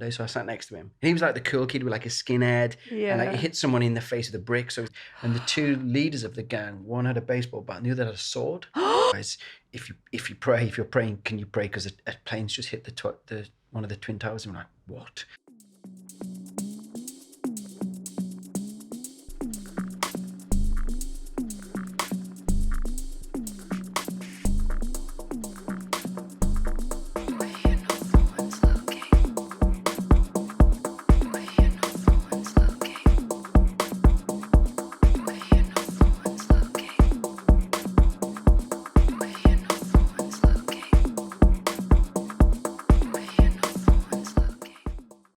So I sat next to him. And he was like the cool kid with like a skinhead. Yeah. And like he hit someone in the face with a brick. And the two leaders of the gang, one had a baseball bat and the other had a sword. Guys, if you're praying, can you pray? Because a plane's just hit the one of the Twin Towers. And I'm like, what?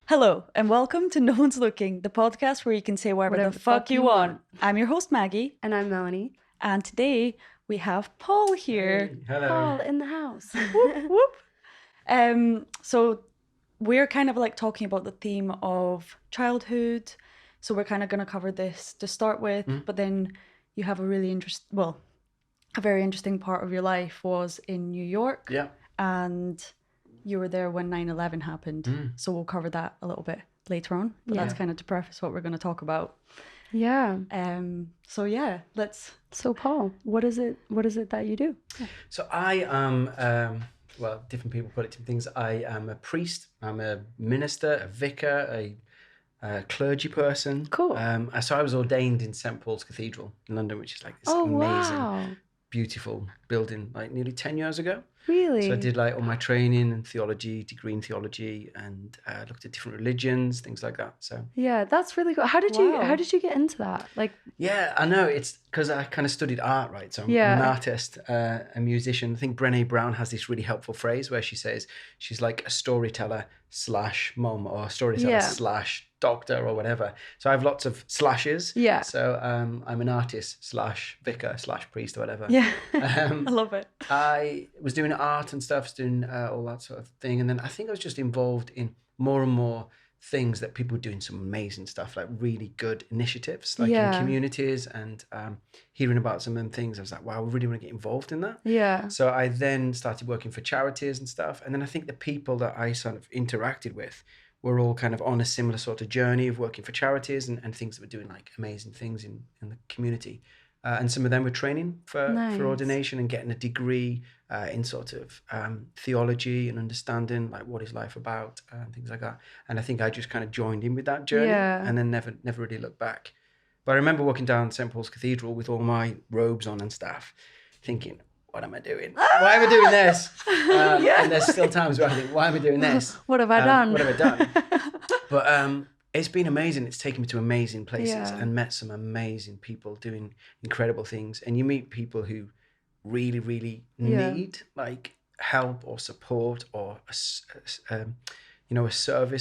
Hello, and welcome to No One's Looking, the podcast where you can say whatever the fuck you want. I'm your host, Maggie. And I'm Melanie. And today we have Paul here. Hey, hello. Paul in the house. Whoop, whoop. So we're kind of like talking about the theme of childhood. So we're kind of going to cover this to start with, but then you have a really a very interesting part of your life was in New York. Yeah. And you were there when 9/11 happened. So we'll cover that a little bit later on. But that's kind of to preface what we're going to talk about. Yeah. So Paul, what is it that you do? So I am, different people put it different things. I am a priest, I'm a minister, a vicar, a clergy person. Cool. So I was ordained in St. Paul's Cathedral in London, which is like this amazing, beautiful building, like nearly 10 years ago. Really? So I did like all my training and theology, degree in theology, and looked at different religions, things like that. So yeah, that's really cool. How did you get into that? Like, yeah, I know, it's because I kind of studied art, right? So I'm an artist, a musician. I think Brené Brown has this really helpful phrase where she says she's like a storyteller / mom or storyteller / doctor or whatever. So I have lots of slashes. Yeah. So I'm an artist / vicar / priest or whatever. Yeah, I love it. I was doing art and stuff, doing all that sort of thing. And then I think I was just involved in more and more things that people were doing some amazing stuff, like really good initiatives, like in communities, and hearing about some of them things. I was like, wow, I really want to get involved in that. Yeah. So I then started working for charities and stuff. And then I think the people that I sort of interacted with were all kind of on a similar sort of journey of working for charities and things that were doing like amazing things in the community. And some of them were training for ordination and getting a degree in sort of theology and understanding like what is life about and things like that. And I think I just kind of joined in with that journey and then never really looked back. But I remember walking down St. Paul's Cathedral with all my robes on and stuff, thinking, what am I doing? Why am I doing this? And there's still times where I think, why am I doing this? What have I done? What have I done? But it's been amazing. It's taken me to amazing places and met some amazing people doing incredible things. And you meet people who really, really need like help or support or a service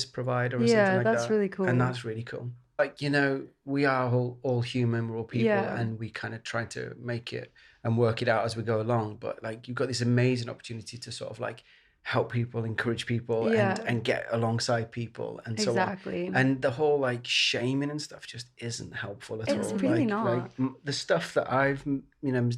provider or something like that. Yeah, that's really cool. And that's really cool. Like, we are all human, we're all people, and we kind of try to make it and work it out as we go along. But like, you've got this amazing opportunity to sort of like help people, encourage people, and get alongside people and so on. And the whole like shaming and stuff just isn't helpful at all. It's really not. Like the stuff that I've,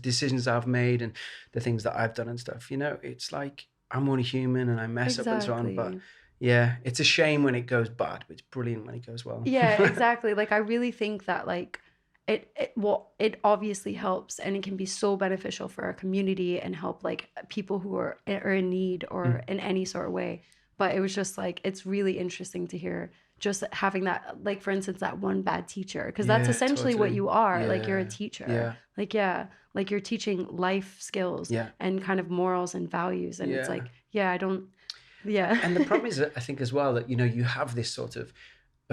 decisions I've made and the things that I've done and stuff, it's like I'm only human and I mess up and so on. But yeah, it's a shame when it goes bad, but it's brilliant when it goes well. Yeah, exactly. Like I really think that like it obviously helps, and it can be so beneficial for our community and help like people who are in need or in any sort of way. But it was just like, it's really interesting to hear just having that, like for instance, that one bad teacher, because that's essentially what you are. Like you're a teacher. Like you're teaching life skills and kind of morals and values. And it's like, And the problem is, I think as well, that, you have this sort of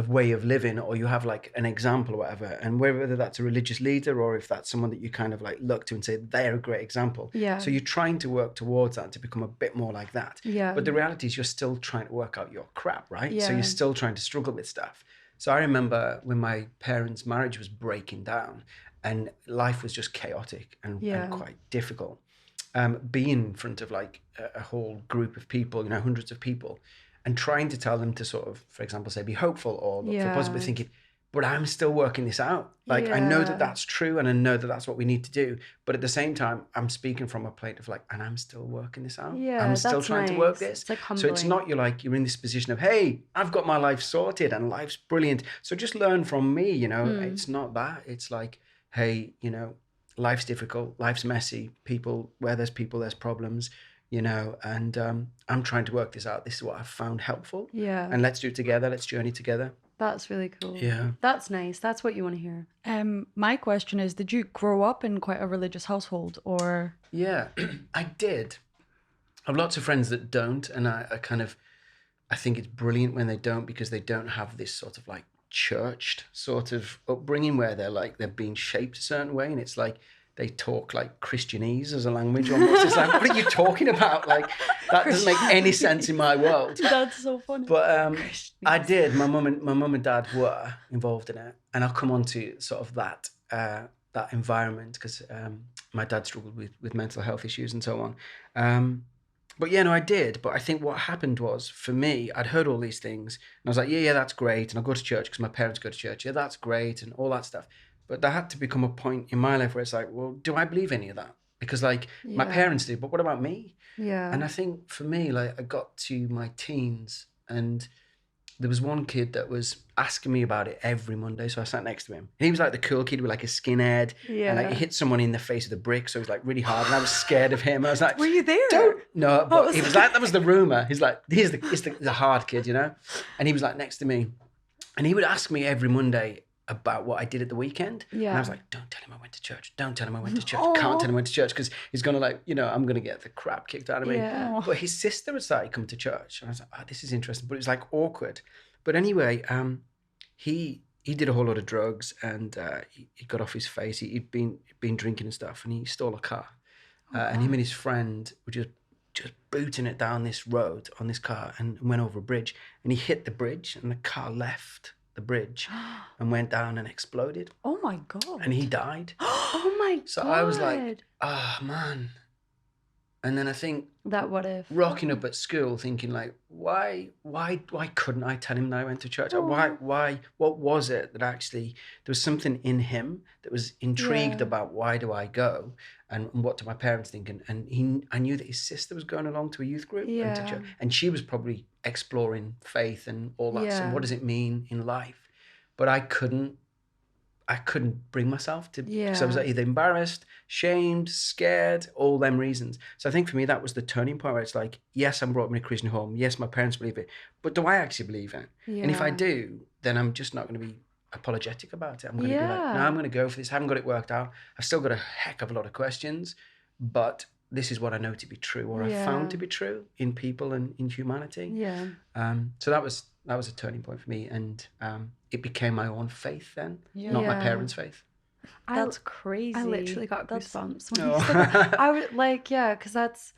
way of living, or you have like an example or whatever, and whether that's a religious leader or if that's someone that you kind of like look to and say they're a great example. So you're trying to work towards that to become a bit more like that. But the reality is you're still trying to work out your crap, right? So you're still trying to struggle with stuff. So I remember when my parents' marriage was breaking down and life was just chaotic and quite difficult. Being in front of like a whole group of people, hundreds of people, and trying to tell them to sort of, for example, say, be hopeful or look for positive, thinking, but I'm still working this out. Like, I know that Yeah. that's true, and I know that that's what we need to do. But at the same time, I'm speaking from a plate of like, and I'm still working this out. Yeah, I'm still that's trying to work nice. this. It's like So it's humbling. not you're in this position of, hey, I've got my life sorted and life's brilliant. So just learn from me, It's not that. It's like, hey, life's difficult, life's messy. Where there's people, there's problems, and I'm trying to work this out. This is what I've found helpful. Yeah. And let's do it together. Let's journey together. That's really cool. Yeah. That's nice. That's what you want to hear. My question is, did you grow up in quite a religious household, or? Yeah, I did. I have lots of friends that don't, and I think it's brilliant when they don't, because they don't have this sort of like churched sort of upbringing where they're being shaped a certain way, and it's like they talk like Christianese as a language almost. It's like, what are you talking about? Like, that doesn't make any sense in my world. That's so funny. But I did. My mum and dad were involved in it, and I'll come on to sort of that environment, because my dad struggled with mental health issues and so on. But yeah, no, I did. But I think what happened was, for me, I'd heard all these things, and I was like, yeah, that's great, and I'll go to church because my parents go to church. Yeah, that's great, and all that stuff. But there had to become a point in my life where it's like, well, do I believe any of that? Because like my parents did, but what about me? Yeah. And I think for me, like, I got to my teens, and there was one kid that was asking me about it every Monday. So I sat next to him, and he was like the cool kid with like a skinhead, and like he hit someone in the face with a brick, so it was like really hard, and I was scared of him. I was like, were you there? No, but he was like, that was the rumor. He's like, he's the hard kid, and he was like next to me, and he would ask me every Monday about what I did at the weekend. Yeah. And I was like, don't tell him I went to church. Don't tell him I went to church. Can't tell him I went to church, because he's going to like, I'm going to get the crap kicked out of me. Yeah. But his sister had started coming to church. And I was like, this is interesting. But it was like awkward. But anyway, he did a whole lot of drugs, and he got off his face. He'd been drinking and stuff, and he stole a car. And him and his friend were just booting it down this road on this car, and went over a bridge. And he hit the bridge, and the car left the bridge and went down and exploded, Oh my God. and he died. Oh my God. So I was like, man. And then I think that what if? rocking up at school thinking like, why couldn't I tell him that I went to church? Why, what was it that actually, there was something in him that was intrigued about why do I go, and what do my parents think? And I knew that his sister was going along to a youth group and to church, and she was probably exploring faith and all that. So what does it mean in life? But I couldn't bring myself to, because I was either embarrassed, shamed, scared, all them reasons. So I think for me, that was the turning point where it's like, yes, I'm brought up in a Christian home. Yes, my parents believe it. But do I actually believe it? Yeah. And if I do, then I'm just not going to be apologetic about it. I'm going to be like, no, I'm going to go for this. I haven't got it worked out. I've still got a heck of a lot of questions, but this is what I know to be true, or I found to be true in people and in humanity. Yeah. So that was a turning point for me, and it became my own faith then, not my parents' faith. That's crazy. I literally got goosebumps when No. you said that. I would like, because that's,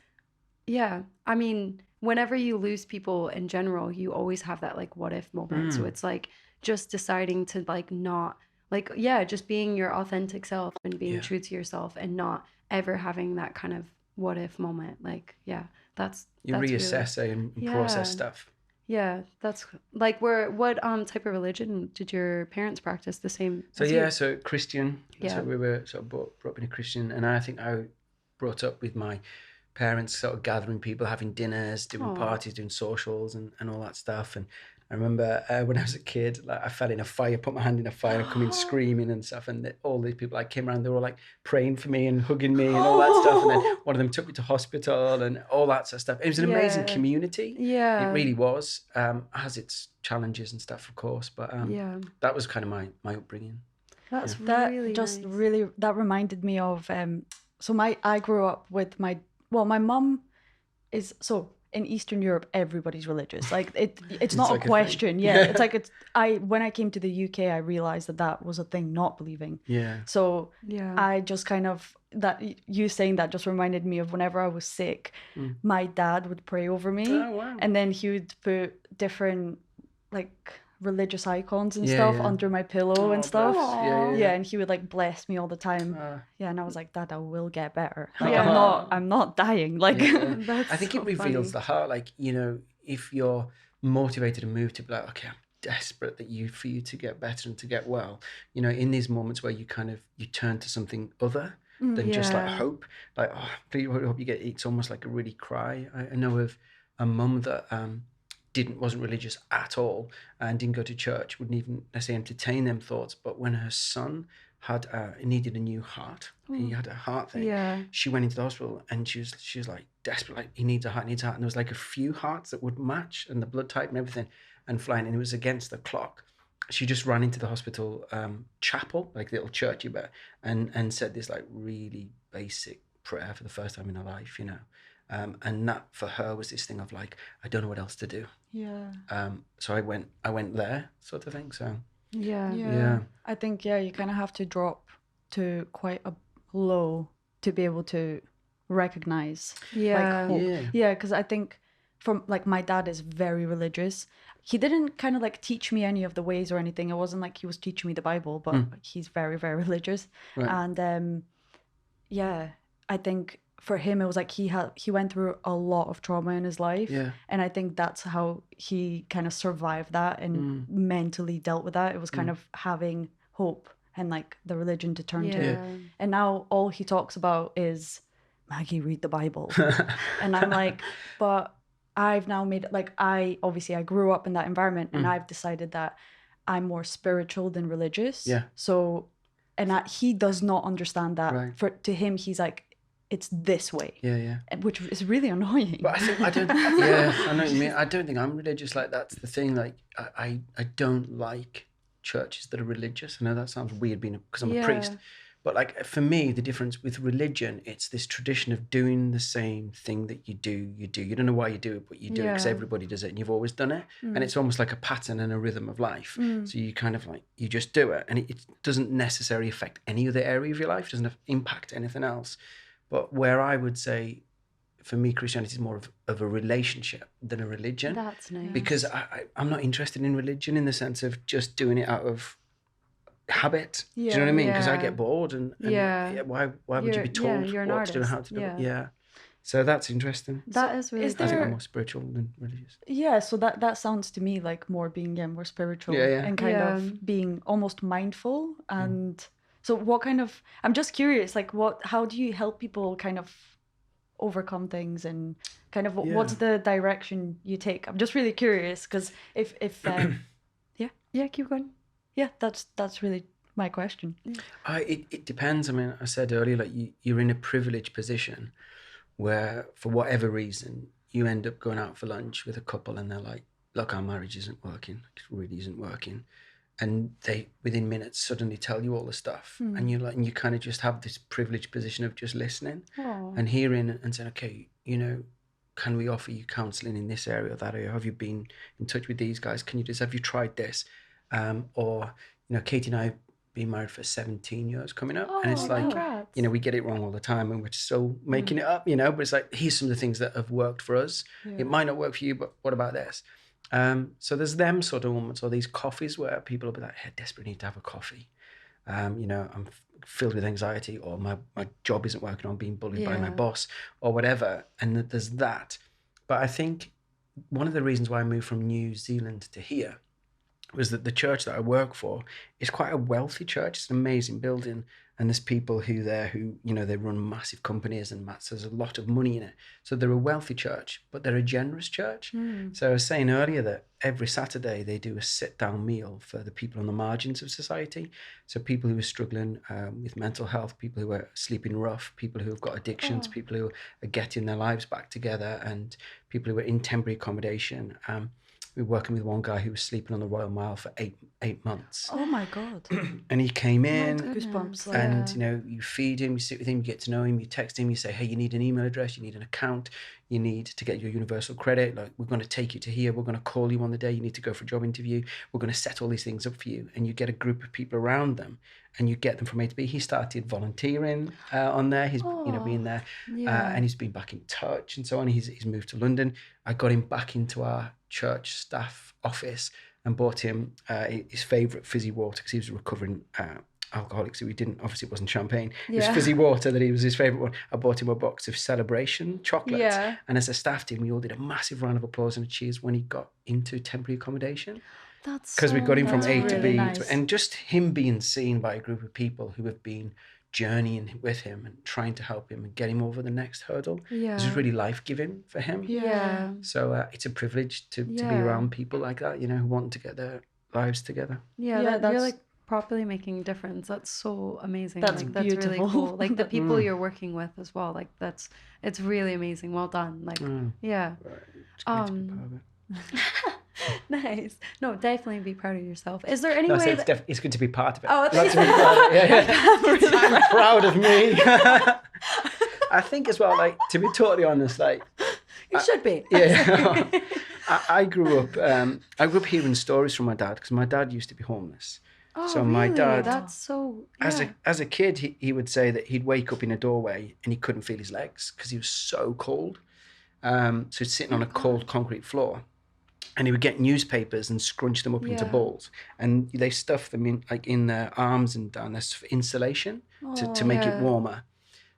I mean, whenever you lose people in general, you always have that like what if moment. So it's like just deciding to like not like, just being your authentic self and being true to yourself, and not ever having that kind of what if moment. Like, that's Reassess really, and process stuff. Yeah, that's like what type of religion did your parents practice? The same? So as you? so Christian. Yeah. So we were sort of brought up in a Christian, and I think I brought up with my parents sort of gathering people, having dinners, doing parties, doing socials, and all that stuff. And I remember when I was a kid, like I fell in a fire, put my hand in a fire, and come in screaming and stuff. And all these people like came around, they were like praying for me and hugging me and all that stuff. And then one of them took me to hospital and all that sort of stuff. It was an amazing community. Yeah. It really was. Has its challenges and stuff, of course. But that was kind of my upbringing. That's That really just nice. really, that reminded me of, I grew up with my mum is, in Eastern Europe, everybody's religious. Like it's not like a a question. thing. Yeah, it's like when I came to the UK, I realized that was a thing, not believing. Yeah. So Yeah. I just kind of, that you saying that just reminded me of whenever I was sick, my dad would pray over me. Oh, wow. And then he would put different like religious icons and stuff under my pillow and stuff. bless. Yeah, and he would like bless me all the time. And I was like, Dad, I will get better. Like I'm not dying. Like That's I think so it reveals funny. the heart. Like, if you're motivated and moved to be like, okay, desperate for you to get better and to get well. You know, in these moments where you turn to something other than just like Yeah. hope. Like, oh, please, I hope you get. It's almost like a really cry. I know of a mum that wasn't religious at all and didn't go to church, wouldn't even necessarily entertain them thoughts. But when her son had needed a new heart, he had a heart thing. Yeah. She went into the hospital and she was like desperate, like he needs a heart, needs a heart. And there was like a few hearts that would match and the blood type and everything, and flying, and it was against the clock. She just ran into the hospital chapel, like the little church you bet, and said this like really basic prayer for the first time in her life, you know. And that for her was this thing of like, I don't know what else to do. Yeah. So I went there, sort of thing. So Yeah. I think you kind of have to drop to quite a low to be able to recognize like hope. Yeah. Because I think from like my dad is very religious. He didn't kind of like teach me any of the ways or anything. It wasn't like he was teaching me the Bible, but he's very, very religious. Right. And I think for him it was like he went through a lot of trauma in his life. Yeah. And I think that's how he kind of survived that and mentally dealt with that. It was kind of having hope and like the religion to turn to. And now all he talks about is, Maggie, read the Bible. And I'm like, but I've now made it, like, I grew up in that environment and I've decided that I'm more spiritual than religious. Yeah. So, and he does not understand that. Right. To him, he's like, it's this way. Yeah. Which is really annoying. But I don't. Yeah, I know what you mean. I don't think I'm religious. Like that's the thing. Like I don't like churches that are religious. I know that sounds weird because I'm a priest. But like for me, the difference with religion, it's this tradition of doing the same thing that you do. You don't know why you do it, but you do it because everybody does it and you've always done it. And it's almost like a pattern and a rhythm of life. So you kind of like, you just do it. And it doesn't necessarily affect any other area of your life. It doesn't impact anything else. But where I would say, for me, Christianity is more of a relationship than a religion. That's nice. Because I'm not interested in religion in the sense of just doing it out of habit. Do you know what I mean? Because I get bored and why would you be told what to do and how to do it? Yeah. So that's interesting. That is really is I think there- I'm more spiritual than religious. Yeah, so that sounds to me like more being more spiritual and kind of being almost mindful. And so what kind of, I'm just curious, like how do you help people kind of overcome things and kind of what's the direction you take? I'm just really curious because if keep going. Yeah, that's really my question. It depends. I mean, I said earlier, like you're in a privileged position where for whatever reason you end up going out for lunch with a couple and they're like, look, our marriage isn't working. It really isn't working. And they within minutes suddenly tell you all the stuff. And you're like, and you kind of just have this privileged position of just listening and hearing and saying, okay, you know, can we offer you counselling in this area or that area? Have you been in touch with these guys? Have you tried this? Or, you know, Katie and I have been married for 17 years coming up. And it's like, congrats. you know, we get it wrong all the time and we're still making it up, you know, but it's like, here's some of the things that have worked for us. It might not work for you, but what about this? So there's them sort of moments or these coffees where people will be like, hey, I desperately need to have a coffee. You know, I'm filled with anxiety or my job isn't working, I'm being bullied by my boss or whatever. And there's that. But I think one of the reasons why I moved from New Zealand to here was that the church that I work for is quite a wealthy church. It's an amazing building. And there's people who, you know, they run massive companies and there's a lot of money in it. So they're a wealthy church, but they're a generous church. So I was saying earlier that every Saturday they do a sit-down meal for the people on the margins of society. So people who are struggling with mental health, people who are sleeping rough, people who have got addictions, people who are getting their lives back together, and people who are in temporary accommodation. We were working with one guy who was sleeping on the Royal Mile for eight months. Oh my God. And he came in Goosebumps. and, you know, you feed him, you sit with him, you get to know him, you text him, you say, hey, you need an email address, you need an account, you need to get your universal credit. Like, we're going to take you to here. We're going to call you on the day you need to go for a job interview. We're going to set all these things up for you. And you get a group of people around them and you get them from A to B. He started volunteering on there. He's, you know, being there and he's been back in touch and so on. He's moved to London. I got him back into our church staff office and bought him his favourite fizzy water because he was a recovering alcoholic, so it wasn't champagne. It was fizzy water that was his favourite one. I bought him a box of Celebration chocolates, and as a staff team we all did a massive round of applause and a cheers when he got into temporary accommodation. That's because we got him from That's A to really B, nice. and just him being seen by a group of people who have been journeying with him and trying to help him and get him over the next hurdle is just really life-giving for him. Yeah. So it's a privilege to be Yeah. around people like that, you know, who want to get their lives together. Yeah, Yeah, you're that's- like properly making a difference. That's so amazing. That's like, that's really beautiful. cool. Like the people you're working with as well. Like it's really amazing. Well done. Like yeah. Right. It's great to be part of it. Nice. No, definitely be proud of yourself. Is there any No, I way said that it's good to be part of it. Oh, Not to be proud of it. Yeah. I'm proud of me. I think as well, like, to be totally honest, like, you should be. yeah. I grew up hearing stories from my dad because my dad used to be homeless. Oh, So really? my dad, That's so as a kid, he would say that he'd wake up in a doorway and he couldn't feel his legs because he was so cold. So he's sitting on a cold concrete floor, and he would get newspapers and scrunch them up into balls, and they stuff them in their arms and down there for insulation to make it warmer.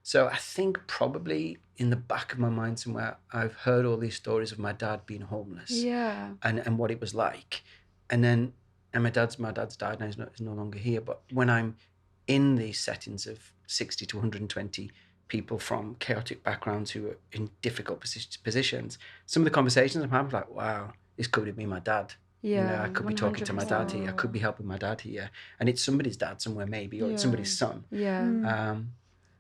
So I think probably in the back of my mind somewhere, I've heard all these stories of my dad being homeless. Yeah. And what it was like. And my dad's died now, he's no longer here. But when I'm in these settings of 60 to 120 people from chaotic backgrounds who are in difficult positions, some of the conversations I'm having, like, wow, this could have been my dad. Yeah. You know, I could be talking to my dad here. I could be helping my dad here. And it's somebody's dad somewhere maybe, or it's somebody's son. Yeah.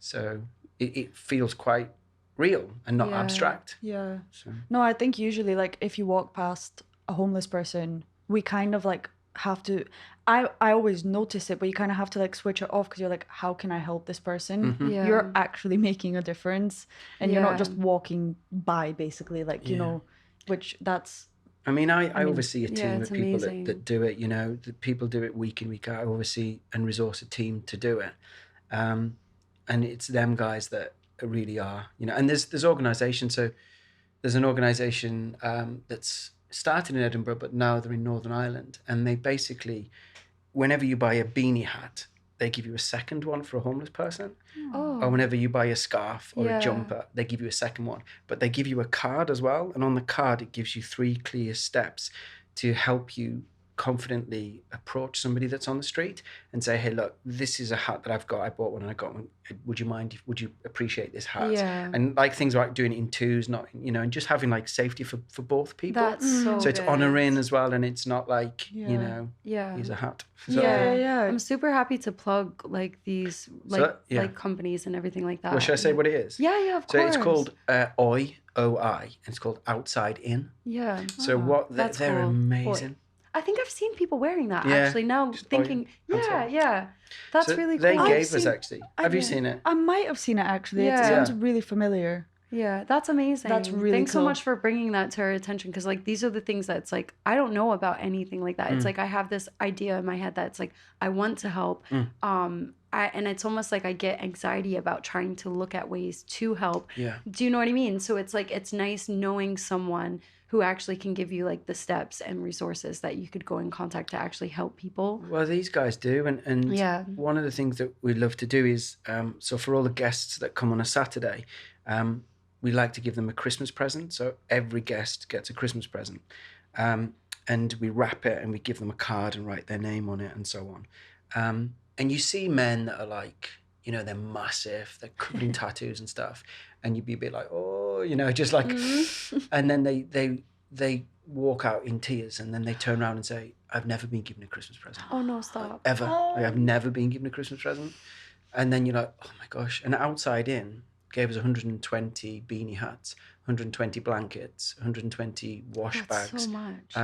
So it feels quite real and not abstract. Yeah. So. No, I think usually, like, if you walk past a homeless person, we kind of like have to. I always notice it, but you kind of have to like switch it off because you're like, how can I help this person? Yeah. You're actually making a difference, and you're not just walking by, basically. Like you know, which that's. I mean, I oversee a team it's of people amazing. that do it. You know, the people do it week in, week out. I oversee and resource a team to do it, and it's them guys that really are. You know, and there's organisations. So there's an organisation that's started in Edinburgh, but now they're in Northern Ireland, and they basically, whenever you buy a beanie hat, they give you a second one for a homeless person. Oh. Or whenever you buy a scarf or a jumper, they give you a second one. But they give you a card as well. And on the card, it gives you 3 clear steps to help you confidently approach somebody that's on the street and say, hey, look, this is a hat that I've got. I bought one and I got one. Would you appreciate this hat? Yeah. And like things like doing it in twos, not, you know, and just having like safety for both people. That's so it's good. honouring as well. And it's not like, you know, Yeah. here's a hat. So, Yeah. I'm super happy to plug like these like companies and everything like that. Well, should I say what it is? Yeah, of So course. it's called OI, and it's called Outside In. Yeah. So that's they're cool. amazing. I think I've seen people wearing that Yeah, actually. Now just thinking, outside. that's So really cool. they I've gave us seen- actually. Have you seen it? I might have seen it actually. Yeah. It sounds really familiar. Yeah, that's amazing. That's really Thanks so cool. much for bringing that to our attention because like these are the things that's like I don't know about anything like that. It's like I have this idea in my head that's like I want to help. And it's almost like I get anxiety about trying to look at ways to help. Yeah. Do you know what I mean? So it's like it's nice knowing someone who actually can give you like the steps and resources that you could go in contact to actually help people. Well, these guys do, and one of the things that we love to do is so for all the guests that come on a Saturday, we like to give them a Christmas present. So every guest gets a Christmas present, and we wrap it and we give them a card and write their name on it and so on. And you see men that are like, you know, they're massive, they're covered in tattoos and stuff, and you'd be a bit like, oh, you know, just like, and then they walk out in tears, and then they turn around and say, I've never been given a Christmas present. Oh no, stop. Ever. Like, I've never been given a Christmas present. And then you're like, oh my gosh. And Outside In gave us 120 beanie hats, 120 blankets, 120 wash That's bags. so much.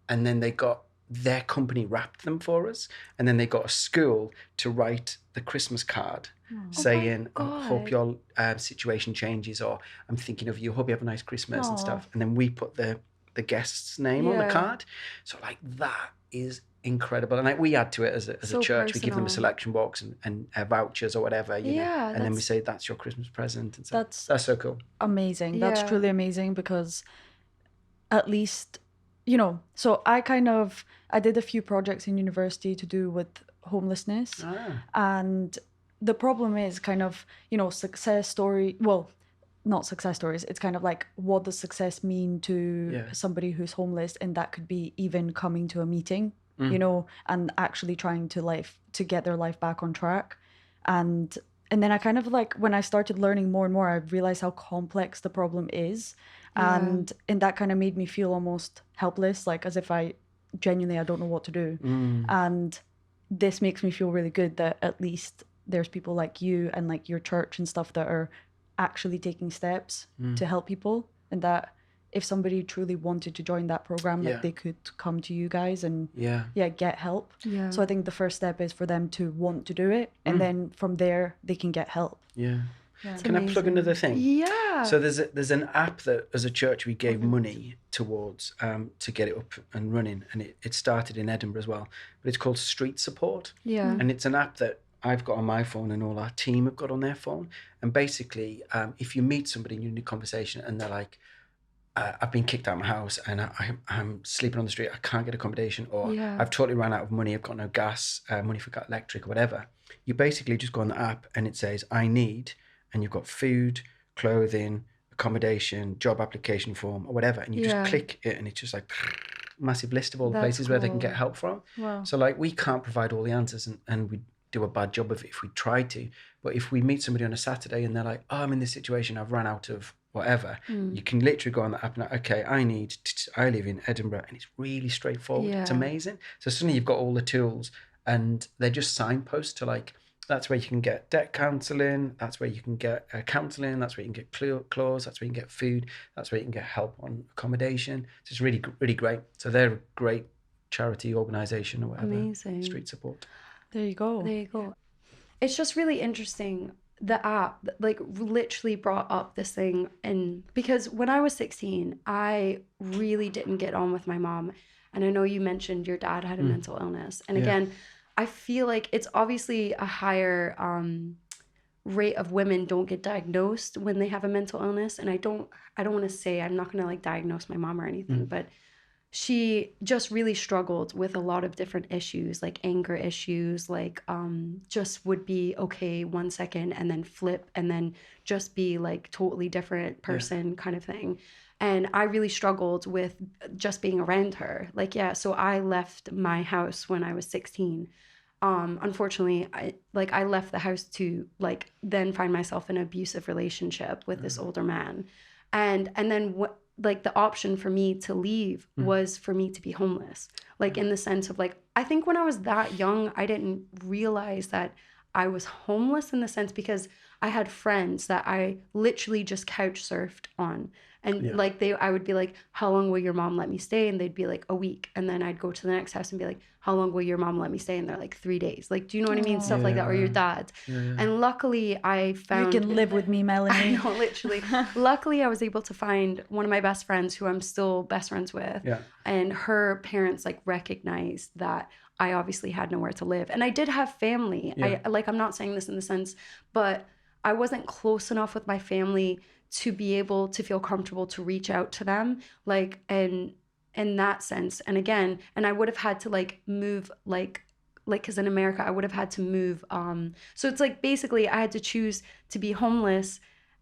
And then they got their company wrapped them for us, and then they got a school to write the Christmas card saying, hope your situation changes, or I'm thinking of you, hope you have a nice Christmas and stuff. And then we put the guest's name on the card. So like that is incredible. And like we add to it as a church. We give them a selection box and vouchers or whatever, you know, and then we say that's your Christmas present. And so that's so cool. Amazing. That's truly amazing because at least, you know, so I did a few projects in university to do with homelessness. And the problem is kind of, you know, success story. Well, not success stories. It's kind of like, what does success mean to somebody who's homeless? And that could be even coming to a meeting, you know, and actually trying to get their life back on track. And then I kind of like, when I started learning more and more, I realized how complex the problem is. And that kind of made me feel almost helpless, like as if I don't know what to do. And this makes me feel really good that at least there's people like you and like your church and stuff that are actually taking steps to help people, and that if somebody truly wanted to join that program, like they could come to you guys and get help. So I think the first step is for them to want to do it, and then from there they can get help. Can I plug another thing? Yeah. So there's an app that as a church we gave money towards to get it up and running, and it started in Edinburgh as well, but it's called Street Support. And it's an app that I've got on my phone and all our team have got on their phone. And basically, if you meet somebody and you're in a conversation and they're like, I've been kicked out of my house and I'm sleeping on the street, I can't get accommodation, or I've totally run out of money, I've got no gas, money for electric or whatever. You basically just go on the app and it says, I need, and you've got food, clothing, accommodation, job application form or whatever. And you just click it and it's just like massive list of all the places where they can get help from. So like we can't provide all the answers and we do a bad job of it if we try to. But if we meet somebody on a Saturday and they're like, oh, I'm in this situation, I've run out of whatever, you can literally go on the app and like, okay, I live in Edinburgh, and it's really straightforward. It's amazing. So suddenly you've got all the tools, and they're just signposts to like, that's where you can get debt counselling, that's where you can get counselling, that's where you can get clause, that's where you can get food, that's where you can get help on accommodation. So it's really, really great. So they're a great charity organisation or whatever. Amazing. Street Support. There you go. There you go. It's just really interesting. The app like literally brought up this thing, and because when I was 16, I really didn't get on with my mom. And I know you mentioned your dad had a mental illness. And again, I feel like it's obviously a higher rate of women don't get diagnosed when they have a mental illness. And I don't want to say, I'm not going to like diagnose my mom or anything, but she just really struggled with a lot of different issues, like anger issues, like just would be okay 1 second and then flip and then just be like totally different person kind of thing. And I really struggled with just being around her. Like, so I left my house when I was 16. Unfortunately, I left the house to like then find myself in an abusive relationship with this older man. And then like the option for me to leave was for me to be homeless. Like in the sense of like, I think when I was that young, I didn't realize that I was homeless in the sense because I had friends that I literally just couch surfed on. And like I would be like, how long will your mom let me stay? And they'd be like, a week. And then I'd go to the next house and be like, how long will your mom let me stay? And they're like, 3 days. Like, do you know what I mean? Stuff like that, or your dad. And luckily I found... You can live with me, Melanie. I know, literally. Luckily I was able to find one of my best friends who I'm still best friends with. And her parents like recognized that I obviously had nowhere to live. And I did have family. I'm not saying this in the sense, but I wasn't close enough with my family to be able to feel comfortable to reach out to them, like, and in that sense. And again, and I would have had to like move, like, cause in America, I would have had to move. So it's like, basically I had to choose to be homeless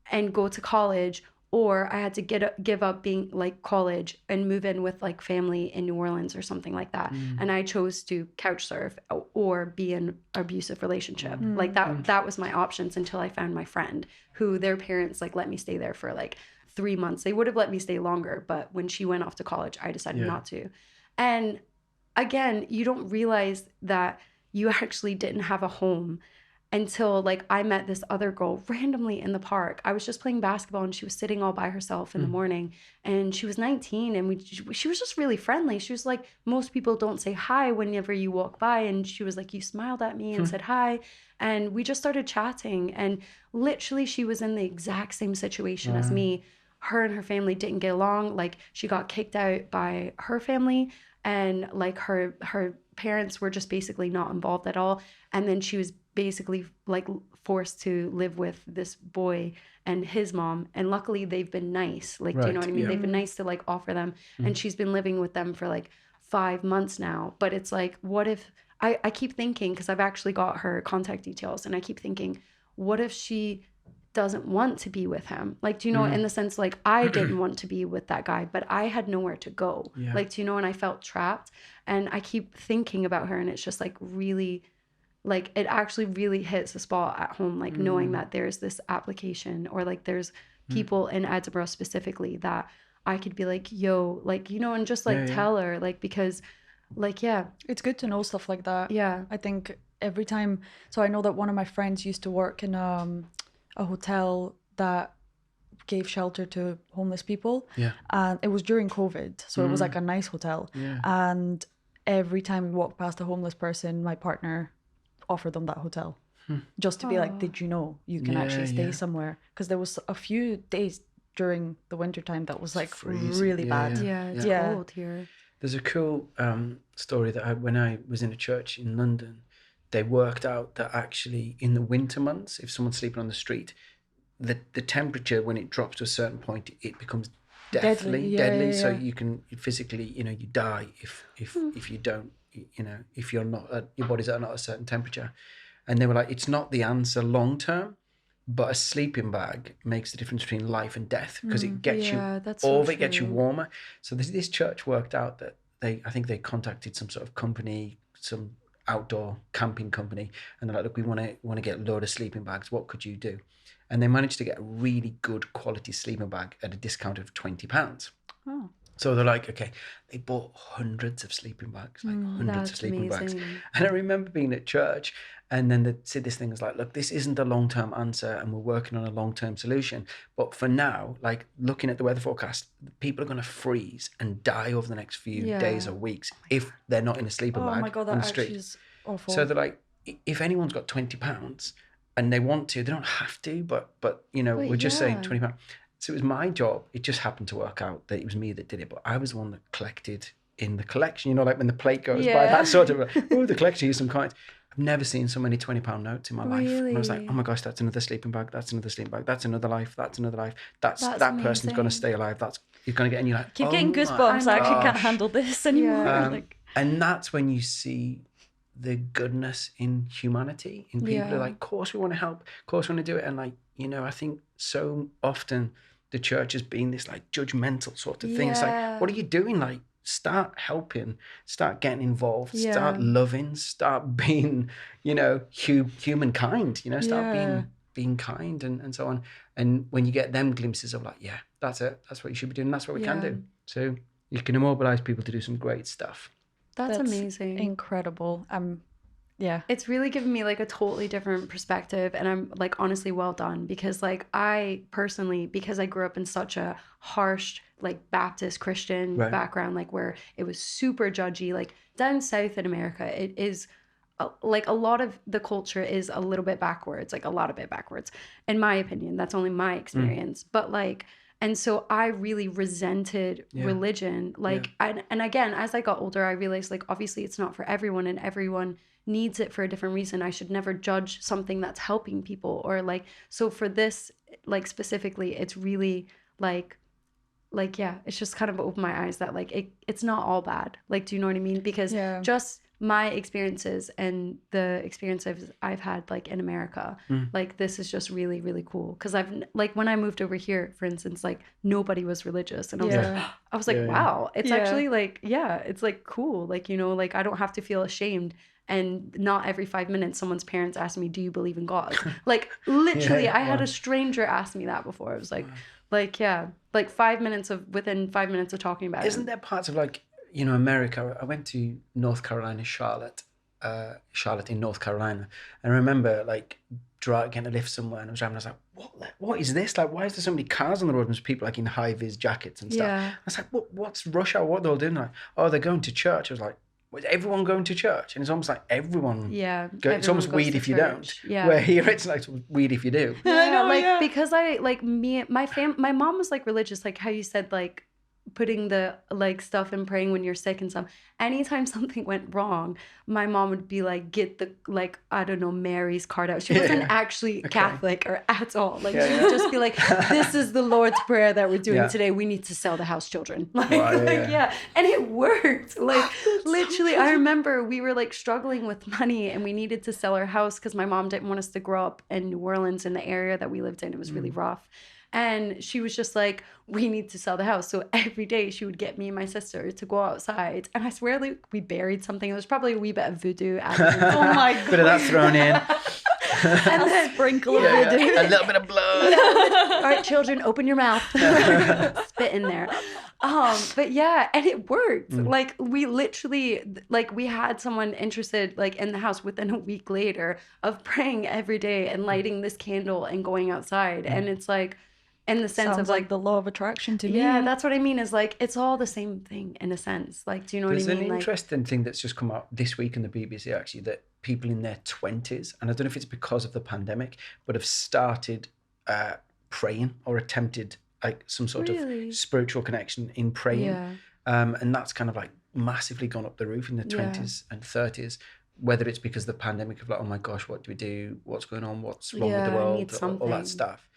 and go to college, or I had to give up being like college and move in with like family in New Orleans or something like that. And I chose to couch surf or be in an abusive relationship. Like that was my options until I found my friend who their parents like let me stay there for like 3 months. They would have let me stay longer, but when she went off to college, I decided not to. And again, you don't realize that you actually didn't have a home until like I met this other girl randomly in the park. I was just playing basketball and she was sitting all by herself in the morning, and she was 19, and she was just really friendly. She was like, most people don't say hi whenever you walk by, and she was like, you smiled at me and said hi, and we just started chatting. And literally she was in the exact same situation as me. Her and her family didn't get along. Like she got kicked out by her family, and like her parents were just basically not involved at all. And then she was basically like forced to live with this boy and his mom, and luckily they've been nice, like do you know what I mean? They've been nice to like offer them, and she's been living with them for like 5 months now. But it's like, what if I keep thinking, because I've actually got her contact details, and I keep thinking, what if she doesn't want to be with him. Like, do you know, in the sense, like, I didn't want to be with that guy, but I had nowhere to go. Yeah. Like, do you know, and I felt trapped. And I keep thinking about her, and it's just like really, like, it actually really hits the spot at home, like knowing that there's this application, or like there's people in Edinburgh specifically that I could be like, yo, like, you know, and just like tell her, like, because like, it's good to know stuff like that. Yeah. I think every time, so I know that one of my friends used to work in a hotel that gave shelter to homeless people. Yeah. And it was during COVID, so it was like a nice hotel. Yeah. And every time we walked past a homeless person, my partner offered them that hotel. Just to be like, did you know you can actually stay somewhere? Because there was a few days during the winter time that was like really bad. It's cold here. There's a cool story that when I was in a church in London, they worked out that actually in the winter months, if someone's sleeping on the street, the temperature, when it drops to a certain point, it becomes deadly. So you can physically, you know, you die if you don't, you know, if you're not, your body's at not a certain temperature. And they were like, it's not the answer long term, but a sleeping bag makes the difference between life and death, because it gets it gets you warmer. So this church worked out that I think they contacted some sort of company, some outdoor camping company, and they're like, look, we want to get a load of sleeping bags. What could you do? And they managed to get a really good quality sleeping bag at a discount of £20. Oh. So they're like, okay, they bought hundreds of sleeping bags, like hundreds of sleeping bags. And I remember being at church, and then they said this thing was like, look, this isn't a long-term answer, and we're working on a long-term solution. But for now, like looking at the weather forecast, people are going to freeze and die over the next few days or weeks if they're not in a sleeping bag my God, that on the street. is awful. So they're like, if anyone's got £20 and they want to, they don't have to, but you know, we're just saying £20. So it was my job. It just happened to work out that it was me that did it. But I was the one that collected in the collection. You know, like when the plate goes by, that sort of, oh, the collection, here's some coins. I've never seen so many £20 notes in my life. And I was like, oh my gosh, that's another sleeping bag. That's another sleeping bag. That's another life. That's another life. That amazing. Person's going to stay alive. You're going to get, and you're like, keep getting goosebumps. I actually can't handle this anymore. And that's when you see the goodness in humanity, in people who are like, of course we want to help, of course we want to do it. And like, you know, I think so often the church has been this like judgmental sort of thing. It's like, what are you doing? Like, start helping, start getting involved, start loving, start being, you know, humankind, you know, start being kind and so on. And when you get them glimpses of like, yeah, that's it, that's what you should be doing, that's what we can do. So you can immobilize people to do some great stuff. That's amazing. Incredible. It's really given me like a totally different perspective, and I'm like, honestly, well done, because like I personally, because I grew up in such a harsh like Baptist Christian background, like where it was super judgy, like down south in America, it is like a lot of the culture is a little bit backwards, like a lot of it backwards, in my opinion. That's only my experience. But like, and so I really resented religion. Like, and again, as I got older, I realized like, obviously it's not for everyone, and everyone needs it for a different reason. I should never judge something that's helping people, or like, so for this, like specifically, it's really like, it's just kind of opened my eyes that like, it's not all bad. Like, do you know what I mean? Because just my experiences and the experiences I've had like in America, like this is just really, really cool. Cause I've like, when I moved over here, for instance, like nobody was religious, and I was like, wow, it's actually like, it's like cool. Like, you know, like I don't have to feel ashamed. And not every 5 minutes someone's parents ask me, do you believe in God? Like literally I had a stranger ask me that before. I was like, like 5 minutes within 5 minutes of talking about it. Isn't there parts of like, you know, America? I went to North Carolina, Charlotte in North Carolina. And I remember like getting a lift somewhere, and I was driving, I was like, what is this? Like, why is there so many cars on the road and there's people like in high-vis jackets and stuff? I was like, what's rush hour? What are they all doing? Like, oh, they're going to church. I was like, was everyone going to church? And it's almost like everyone. It's almost weird if you don't. Where here it's like weird if you do. Because I like my mom was like religious, like how you said, like, putting the like stuff and praying when you're sick and stuff. Anytime something went wrong, my mom would be like, get the, like, I don't know, Mary's card out. She wasn't actually Catholic or at all. Like, she would just be like, this is the Lord's Prayer that we're doing today. We need to sell the house, children. Like, and it worked. Like, literally, I remember we were like struggling with money and we needed to sell our house because my mom didn't want us to grow up in New Orleans in the area that we lived in. It was really rough. And she was just like, we need to sell the house. So every day she would get me and my sister to go outside. And I swear, like, we buried something. It was probably a wee bit of voodoo added into Oh my God. Bit of that thrown in. And then Sprinkle of voodoo. A little bit of blood. All right, children, open your mouth. Spit in there. But yeah, and it worked. Like, we literally, like, we had someone interested, like, in the house within a week later of praying every day and lighting this candle and going outside. And it's like, in the sense Sounds of like the law of attraction to me. Yeah, that's what I mean, is like, it's all the same thing in a sense. Like, do you know what I mean? There's an Like, interesting thing that's just come out this week in the BBC, actually, that people in their 20s, and I don't know if it's because of the pandemic, but have started praying or attempted like some sort of spiritual connection in praying. Yeah. And that's kind of like massively gone up the roof in the 20s and 30s, whether it's because of the pandemic of like, oh my gosh, what do we do? What's going on? What's wrong with the world? All that stuff.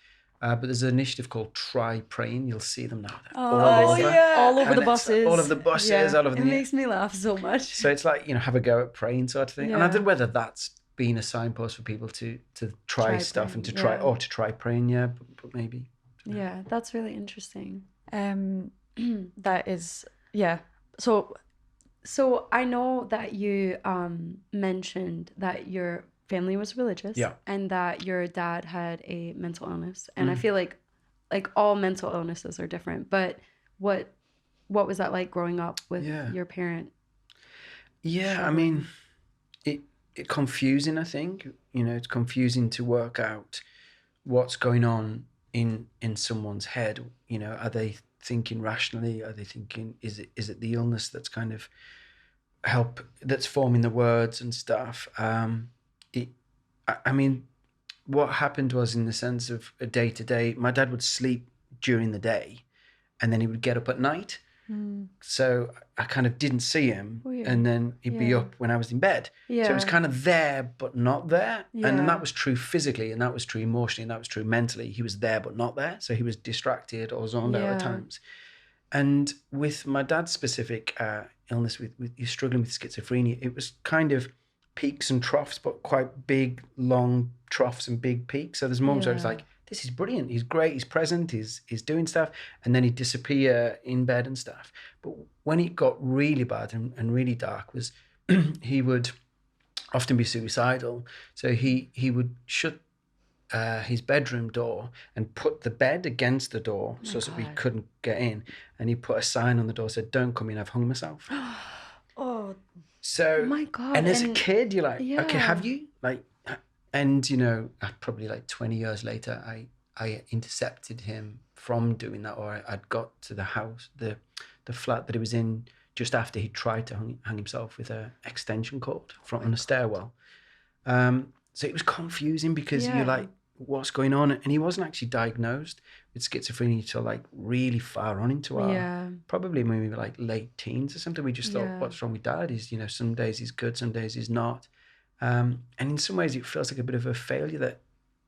But there's an initiative called Try Praying. You'll see them now. All over the buses. All of the buses, all of it makes me laugh so much. So it's like, you know, have a go at praying sort of thing. And I don't know whether that's been a signpost for people to try stuff praying, and to try praying, but maybe. Yeah, that's really interesting. That is, yeah. So I know that you mentioned that your family was religious and that your dad had a mental illness. And I feel like all mental illnesses are different, but what was that like growing up with your parent? Yeah, I mean, it confusing, I think. You know, it's confusing to work out what's going on in someone's head. You know, are they thinking rationally? Are they thinking, is it the illness that's kind of that's forming the words and stuff? I mean, what happened was, in the sense of a day to day, my dad would sleep during the day and then he would get up at night. So I kind of didn't see him. And then he'd be up when I was in bed. So it was kind of there, but not there. And then that was true physically, and that was true emotionally, and that was true mentally. He was there, but not there. So he was distracted or zoned out at times. And with my dad's specific illness, with he's struggling with schizophrenia, it was kind of peaks and troughs, but quite big, long troughs and big peaks. So there's moments where I was like, this is brilliant. He's great. He's present. He's doing stuff. And then he'd disappear in bed and stuff. But when it got really bad and really dark was he would often be suicidal. So he would shut his bedroom door and put the bed against the door so that we couldn't get in. And he put a sign on the door, said, "Don't come in, I've hung myself." So, my God. And as a kid, you're like, okay, have you? Like, and you know, probably like 20 years later, I intercepted him from doing that, or I'd got to the house, the flat that he was in just after he tried to hang himself with an extension cord on a stairwell. So it was confusing because you're like, what's going on? And he wasn't actually diagnosed with schizophrenia until like really far on into our, probably maybe like late teens or something. We just thought, what's wrong with dad? Is, you know, some days he's good, some days he's not. And in some ways it feels like a bit of a failure that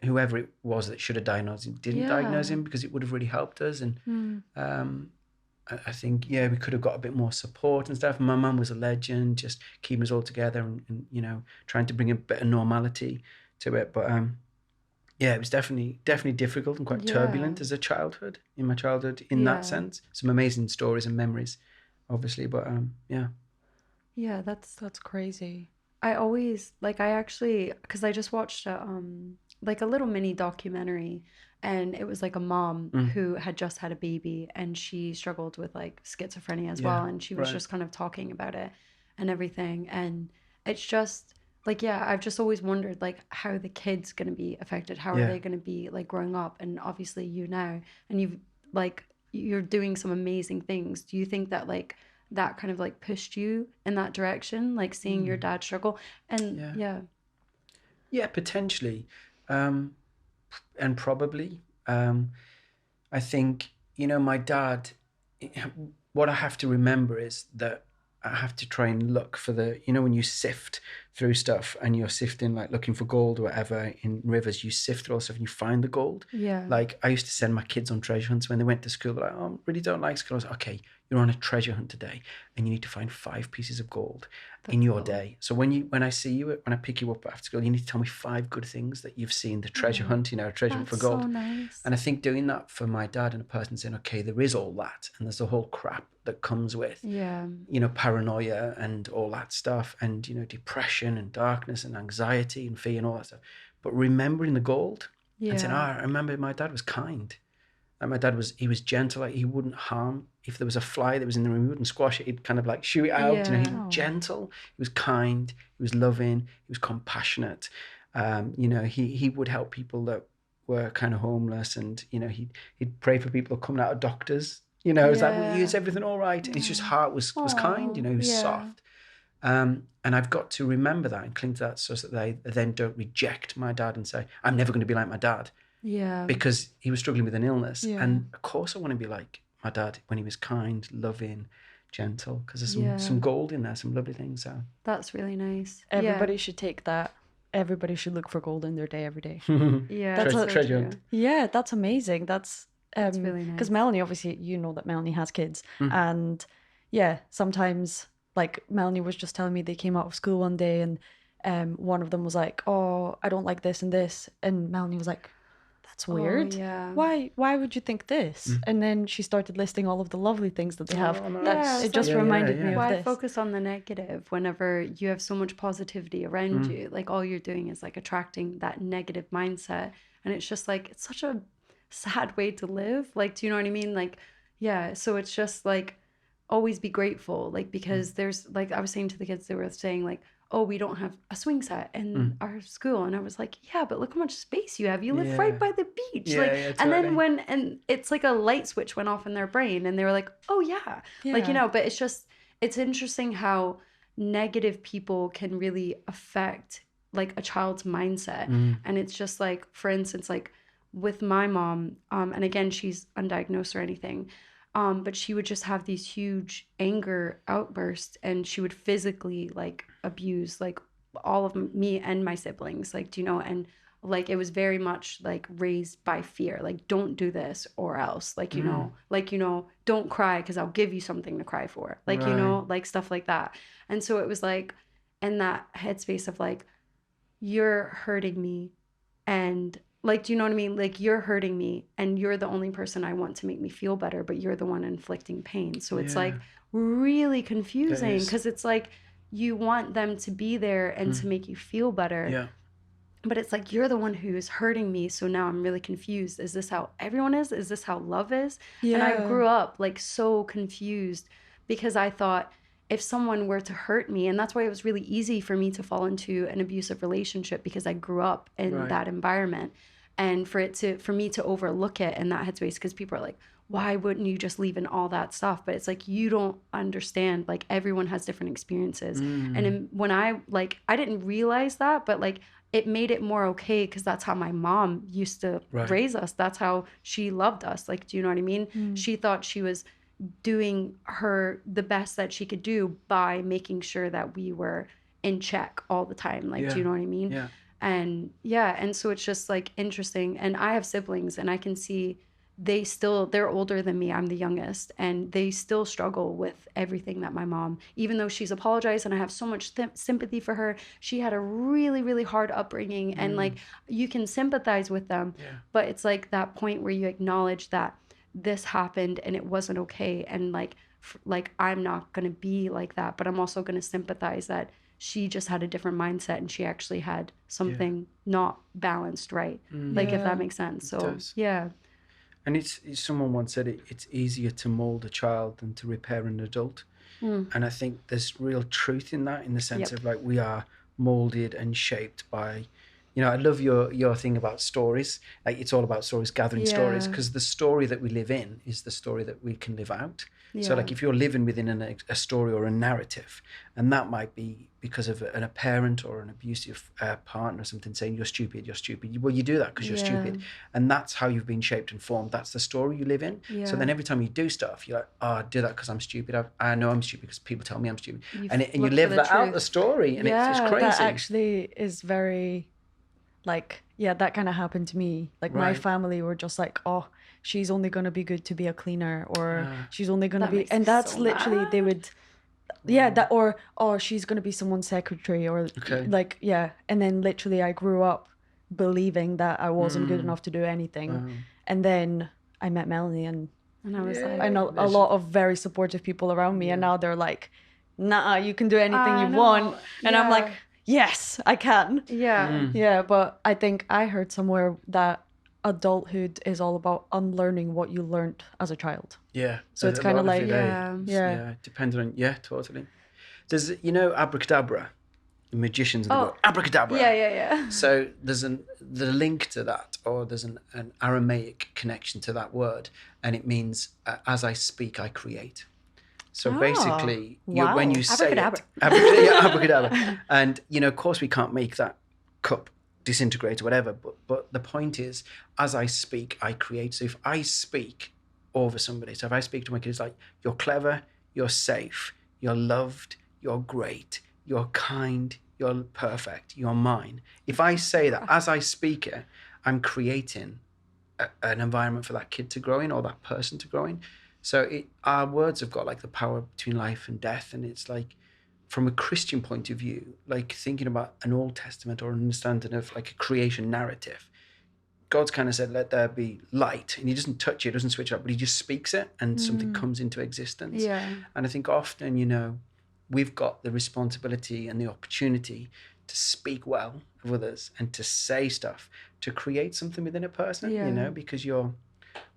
whoever it was that should have diagnosed him didn't diagnose him, because it would have really helped us. And I think, we could have got a bit more support and stuff. My mum was a legend, just keeping us all together and you know, trying to bring a bit of normality to it. But it was definitely difficult and quite turbulent as in my childhood in that sense. Some amazing stories and memories, obviously, but Yeah, that's crazy. I always because I just watched a little mini documentary, and it was like a mom who had just had a baby, and she struggled with like schizophrenia as well, and she was just kind of talking about it and everything. And it's just like, I've just always wondered like how the kid's going to be affected, how are they going to be like growing up. And obviously you now, and you're doing some amazing things. Do you think that like that kind of like pushed you in that direction, like seeing your dad struggle? And potentially, and probably I think, you know, my dad what I have to remember is that I have to try and look for the, you know, when you sift through stuff and you're sifting, like looking for gold or whatever in rivers, you sift through all stuff and you find the gold. Yeah. Like I used to send my kids on treasure hunts when they went to school. They're like, oh, I really don't like school. I was like, okay, you're on a treasure hunt today and you need to find 5 pieces of gold in your day. So when I see you, when I pick you up after school, you need to tell me 5 good things that you've seen, the treasure hunt, you know, treasure hunt for gold. So nice. And I think doing that for my dad and a person saying, okay, there is all that. And there's the whole crap that comes with, you know, paranoia and all that stuff. And, you know, depression and darkness and anxiety and fear and all that stuff. But remembering the gold and saying, I remember my dad was kind. Like my dad he was gentle. Like he wouldn't harm. If there was a fly that was in the room, he wouldn't squash it. He'd kind of like shoo it out. You know, he was gentle. He was kind. He was loving. He was compassionate. You know, he would help people that were kind of homeless, and you know, he'd pray for people coming out of doctors. You know, it's like, is everything all right? And his just heart was kind. You know, he was soft. And I've got to remember that and cling to that so that they then don't reject my dad and say, I'm never going to be like my dad. Yeah. Because he was struggling with an illness. Yeah. And of course I want to be like my dad when he was kind, loving, gentle, because there's some gold in there, some lovely things. So that's really nice. Everybody should take that. Everybody should look for gold in their day every day. That's treasure hunt. Yeah, that's amazing. That's really nice. Because Melanie, obviously, you know that Melanie has kids. And yeah, sometimes, like Melanie was just telling me, they came out of school one day and one of them was like, oh, I don't like this and this. And Melanie was like, that's weird. Why would you think this? And then she started listing all of the lovely things that they have. It just reminded me of why this. Focus on the negative whenever you have so much positivity around you. Like all you're doing is like attracting that negative mindset. And it's just like, it's such a sad way to live. Like, do you know what I mean? Like, so it's just like, always be grateful. Like, because there's like, I was saying to the kids, they were saying like, oh, we don't have a swing set in our school. And I was like, yeah, but look how much space you have. You live right by the beach. Totally. And then and it's like a light switch went off in their brain and they were like, oh yeah. Like, you know, but it's interesting how negative people can really affect like a child's mindset. And it's just like, for instance, like with my mom, and again, she's undiagnosed or anything, but she would just have these huge anger outbursts and she would physically like abuse like all of me and my siblings, like, do you know? And like, it was very much like raised by fear, like, don't do this or else, like, you know, like, you know, don't cry because I'll give you something to cry for, like, you know, like stuff like that. And so it was like in that headspace of like, you're hurting me and like, do you know what I mean? Like, you're hurting me and you're the only person I want to make me feel better, but you're the one inflicting pain. So it's like really confusing because it's like you want them to be there and to make you feel better. Yeah. But it's like, you're the one who's hurting me. So now I'm really confused. Is this how everyone is? Is this how love is? And I grew up like so confused because I thought if someone were to hurt me, and that's why it was really easy for me to fall into an abusive relationship because I grew up in that environment. And for me to overlook it in that headspace, because people are like, why wouldn't you just leave in all that stuff? But it's like, you don't understand, like everyone has different experiences. And when I didn't realize that, but like it made it more okay because that's how my mom used to raise us. That's how she loved us. Like, do you know what I mean? She thought she was doing the best that she could do by making sure that we were in check all the time. Like, do you know what I mean? Yeah. And and so it's just like interesting. And I have siblings and I can see they're older than me. I'm the youngest and they still struggle with everything that my mom, even though she's apologized and I have so much sympathy for her, she had a really, really hard upbringing and like you can sympathize with them, but it's like that point where you acknowledge that this happened and it wasn't okay. And like I'm not going to be like that, but I'm also going to sympathize that she just had a different mindset and she actually had something not balanced right. Like, if that makes sense. So, And it's someone once said it's easier to mold a child than to repair an adult. And I think there's real truth in that, in the sense of like we are molded and shaped by, I love your thing about stories. Like, it's all about stories, gathering stories, Yeah. because the story that we live in is the story that we can live out. So, Yeah. like, if you're living within a story or a narrative, and that might be because of a parent or an abusive partner or something saying you're stupid, well, you do that because you're stupid, and that's how you've been shaped and formed. That's the story you live in. Yeah. So then every time you do stuff, you're like, oh, I do that because I'm stupid. I know I'm stupid because people tell me I'm stupid, and you look live for the that out the truth. story, and it's Yeah, crazy. That actually is very, like, yeah, that kind of happened to me. Like, my Right. family were just like, oh, she's only going to be good to be a cleaner, or Ah. she's only going to That be, makes and me that's so literally, they mad. would, yeah, that, or, oh, she's going to be someone's secretary, or Okay. like, yeah. And then literally I grew up believing that I wasn't good enough to do anything. Wow. And then I met Melanie, and And I was Yeah. like, I know a There's- lot of very supportive people around me, and now they're like, nah, you can do anything I you know. want. And I'm Yeah. like, yes, I can. yeah. Yeah, but I think I heard somewhere that adulthood is all about unlearning what you learned as a child. Yeah. So it's a kind of lot like, it, Yeah. yeah. depending on, totally. There's, abracadabra, the magicians of the Oh. world, abracadabra. Yeah. So there's the link to that, or there's an Aramaic connection to that word, and it means as I speak, I create. So basically, when you say Abracadabra. it, abracadabra, and of course we can't make that cup disintegrate or whatever, but the point is, as I speak, I create. So if I speak over somebody, so if I speak to my kids like, you're clever, you're safe, you're loved, you're great, you're kind, you're perfect, you're mine. If I say that as I speak it, I'm creating an environment for that kid to grow in, or that person to grow in. So our words have got like the power between life and death, and it's like, from a Christian point of view, like thinking about an Old Testament or an understanding of like a creation narrative, God's kind of said, let there be light, and he doesn't touch it, doesn't switch it up, but he just speaks it, and something comes into existence. Yeah. And I think often, we've got the responsibility and the opportunity to speak well of others and to say stuff, to create something within a person, because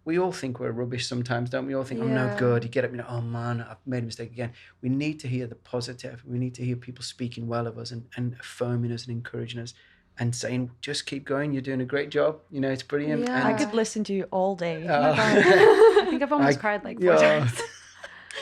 we all think we're rubbish sometimes, don't we? All think, I'm no good. You get up, oh man, I've made a mistake again. We need to hear the positive. We need to hear people speaking well of us and affirming us and encouraging us and saying, just keep going. You're doing a great job. It's brilliant. Yeah. I could listen to you all day. I think I've almost cried like 4 times.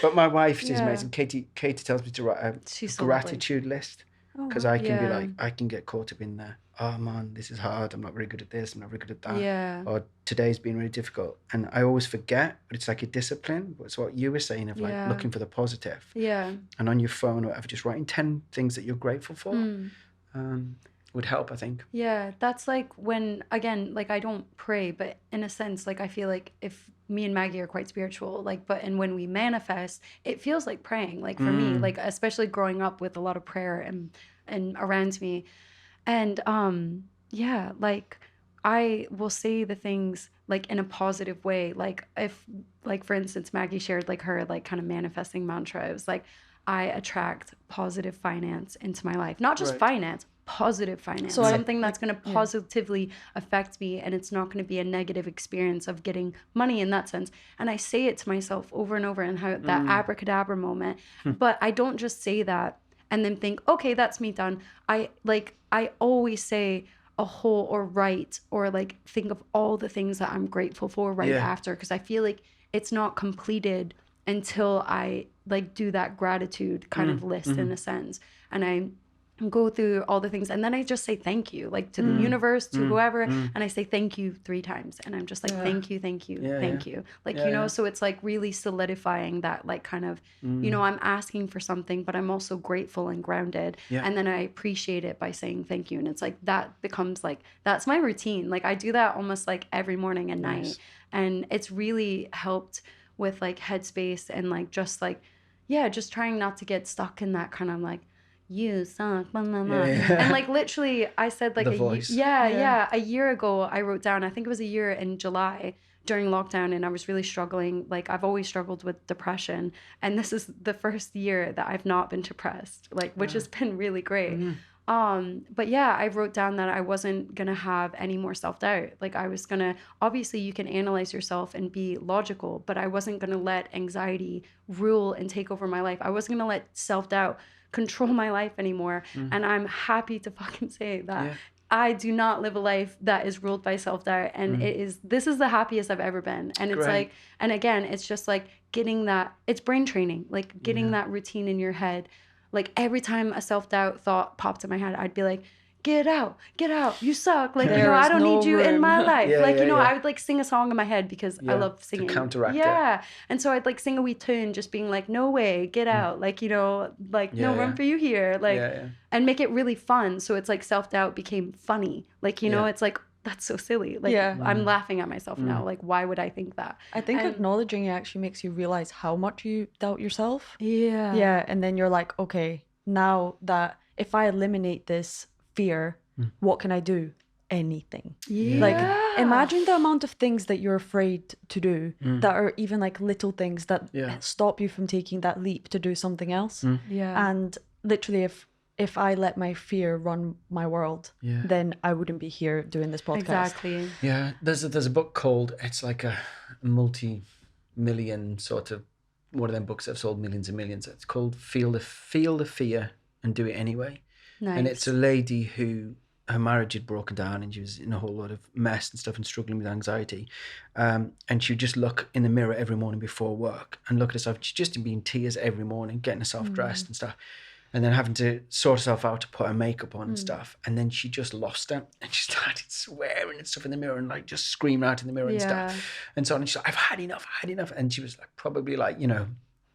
But my wife is Yeah. amazing. Katie tells me to write a She's so gratitude list, because I can be yeah. like, I can get caught up in there. Oh man, this is hard. I'm not very good at this. I'm not very good at that. Yeah. Or today's been really difficult. And I always forget, but it's like a discipline. But it's what you were saying of like looking for the positive. Yeah. And on your phone or whatever, just writing 10 things that you're grateful for Mm. would help, I think. Yeah, that's like when, again, like I don't pray, but in a sense, like I feel like if me and Maggie are quite spiritual, like, and when we manifest, it feels like praying, like for me, like especially growing up with a lot of prayer and around me. And yeah, like I will say the things like in a positive way. Like if, like for instance, Maggie shared like her like kind of manifesting mantra. It was like, I attract positive finance into my life. Not just finance, positive finance. So something that's going to positively affect me, and it's not going to be a negative experience of getting money in that sense. And I say it to myself over and over, and how that abracadabra moment. But I don't just say that and then think, okay, that's me done. I always say a whole or write or like think of all the things that I'm grateful for after, because I feel like it's not completed until I like do that gratitude kind of list in a sense, and I go through all the things, and then I just say thank you, like to the universe, to whoever, and I say thank you 3 times, and I'm just like thank you, thank you, thank you, like so it's like really solidifying that like kind of I'm asking for something, but I'm also grateful and grounded, and then I appreciate it by saying thank you, and it's like that becomes like that's my routine. Like I do that almost like every morning and night, and it's really helped with like headspace and like just like just trying not to get stuck in that kind of like you suck, blah, blah, blah. And like literally I said like The voice. a year ago I wrote down, I think it was a year in July during lockdown, and I was really struggling. Like I've always struggled with depression, and this is the first year that I've not been depressed, like which has been really great. But yeah, I wrote down that I wasn't gonna have any more self-doubt. Like I was gonna, obviously you can analyze yourself and be logical, but I wasn't gonna let anxiety rule and take over my life. I wasn't gonna let self-doubt control my life anymore. And I'm happy to fucking say that I do not live a life that is ruled by self-doubt, and this is the happiest I've ever been. And it's Great. like, and again, it's just like getting that, it's brain training, like getting that routine in your head. Like every time a self-doubt thought popped in my head, I'd be like, get out, you suck. Like, you know, I don't need you in my life. Yeah, like, yeah, you know, yeah. I would like sing a song in my head because I love singing. To counteract it. Yeah. And so I'd like sing a wee tune just being like, no way, get out. Like, you know, like no room for you here. Like, and make it really fun. So it's like self-doubt became funny. Like, you know, it's like, that's so silly. Like I'm laughing at myself now. Like, why would I think that? I think acknowledging it actually makes you realize how much you doubt yourself. Yeah. Yeah. And then you're like, okay, now that if I eliminate this fear, what can I do? Anything. Yeah. Like, imagine the amount of things that you're afraid to do that are even like little things that stop you from taking that leap to do something else. Yeah. And literally, if I let my fear run my world, then I wouldn't be here doing this podcast. Exactly. Yeah, there's a book called, it's like a multi-million sort of, one of them books that have sold millions and millions. It's called Feel the Fear and Do It Anyway. Nice. And it's a lady who, her marriage had broken down and she was in a whole lot of mess and stuff and struggling with anxiety. And she would just look in the mirror every morning before work and look at herself. She'd just be in tears every morning, getting herself dressed and stuff. And then having to sort herself out to put her makeup on and stuff. And then she just lost it. And she started swearing and stuff in the mirror and like just screaming out in the mirror and stuff. And so on. And she's like, I've had enough. And she was like, probably like, you know,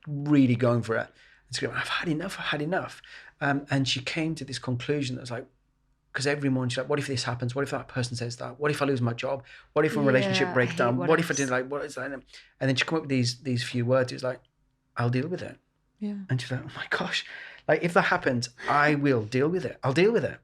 really going for it. And screaming, I've had enough. And she came to this conclusion that was like, because every morning she's like, what if this happens? What if that person says that? What if I lose my job? What if a relationship breaks down? What if I did like, what is that? And then she come up with these few words. It's like, I'll deal with it. Yeah. And she's like, oh my gosh. Like, if that happens, I will deal with it. I'll deal with it.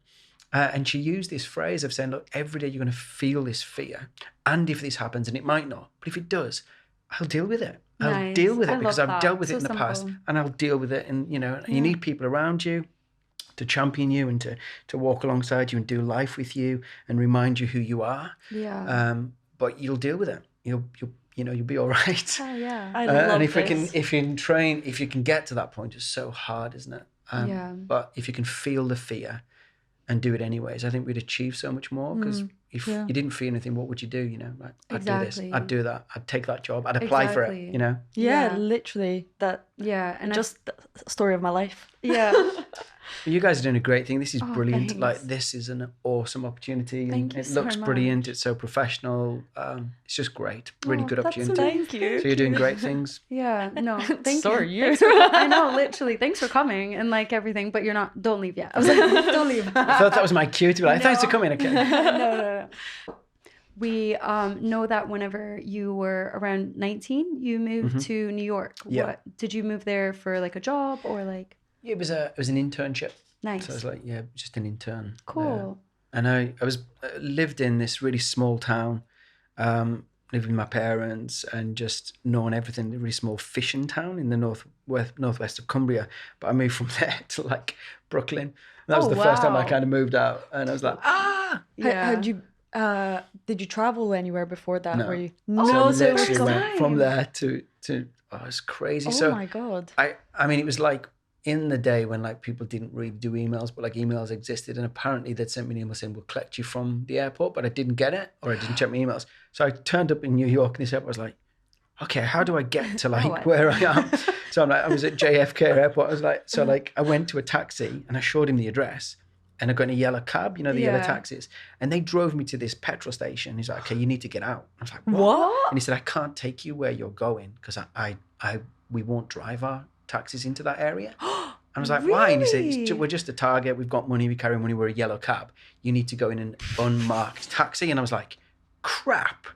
And she used this phrase of saying, look, every day you're going to feel this fear. And if this happens, and it might not, but if it does, I'll deal with it. I'll deal with it because I've dealt with it in the past, and I'll deal with it. And, you know, you need people around you to champion you and to walk alongside you and do life with you and remind you who you are. Yeah. But you'll deal with it. You'll be all right. Oh yeah. I love and if this. you can get to that point, it's so hard, isn't it? But if you can feel the fear and do it anyways, I think we'd achieve so much more. Because if you didn't feel anything, what would you do? You know, like, I'd do this, I'd do that, I'd take that job, I'd apply for it. You know. Yeah, literally that. Yeah, and just the story of my life. Yeah. You guys are doing a great thing. This is brilliant. Thanks. Like, this is an awesome opportunity. Thank you it so looks much. brilliant. It's so professional. It's just great. Really good opportunity. Thank you. So you're doing great things. Yeah, no, thank So you. are you. I know, literally. Thanks for coming and like everything, but don't leave yet. I was like, don't leave. I thought that was my cue to be like, thanks for coming. Okay. No. We know that whenever you were around 19, you moved to New York. Yeah. What did you move there for, like a job or like? Yeah, it was an internship. Nice. So I was like, just an intern. Cool. And I lived in this really small town, lived with my parents and just knowing everything. A really small fishing town in the northwest of Cumbria. But I moved from there to like Brooklyn. And that was the first time I kind of moved out, and I was like, Yeah. Did you travel anywhere before that? No. Were you? So so it was literally went time. from there to it's crazy. Oh So my god. I mean, it was like in the day when like people didn't really do emails, but like emails existed, and apparently they'd sent me an email saying we'll collect you from the airport, but I didn't get it, or I didn't check my emails. So I turned up in New York, and this airport was like, okay, how do I get to like where I am? So I'm like, I was at JFK airport. I was like, so like I went to a taxi and I showed him the address. And I got in a yellow cab, you know, the yellow taxis. And they drove me to this petrol station. He's like, okay, you need to get out. I was like, what? And he said, I can't take you where you're going because we won't drive our taxis into that area. I was like, why? And he said, we're just a Target. We've got money. We carry money. We're a yellow cab. You need to go in an unmarked taxi. And I was like, crap.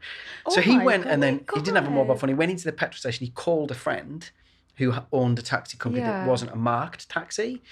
So he went and then he didn't have a mobile phone. He went into the petrol station. He called a friend who owned a taxi company that wasn't a marked taxi.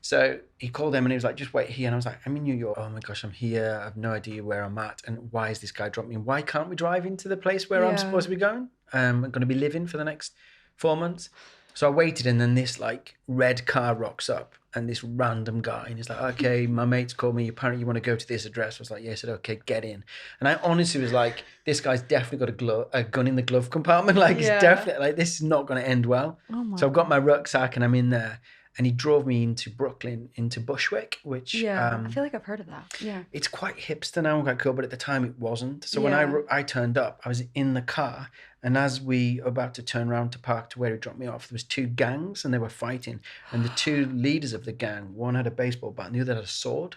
So he called them and he was like, just wait here. And I was like, I'm in New York. Oh my gosh, I'm here. I have no idea where I'm at. And why is this guy dropping me? And why can't we drive into the place where I'm supposed to be going? I'm going to be living for the next 4 months. So I waited, and then this like red car rocks up, and this random guy, and he's like, okay, my mate's called me. Apparently you want to go to this address. I was like, yeah. I said, okay, get in. And I honestly was like, this guy's definitely got a gun in the glove compartment. Like, it's definitely like, this is not going to end well. So I've got my rucksack and I'm in there. and he drove me into Brooklyn, into Bushwick, which Yeah, I feel like I've heard of that. Yeah. it's quite hipster now, quite cool, but at the time it wasn't. So when Yeah. I turned up, I was in the car, and as we were about to turn around to park to where he dropped me off, there was two gangs, and they were fighting. And the two leaders of the gang, one had a baseball bat, and the other had a sword.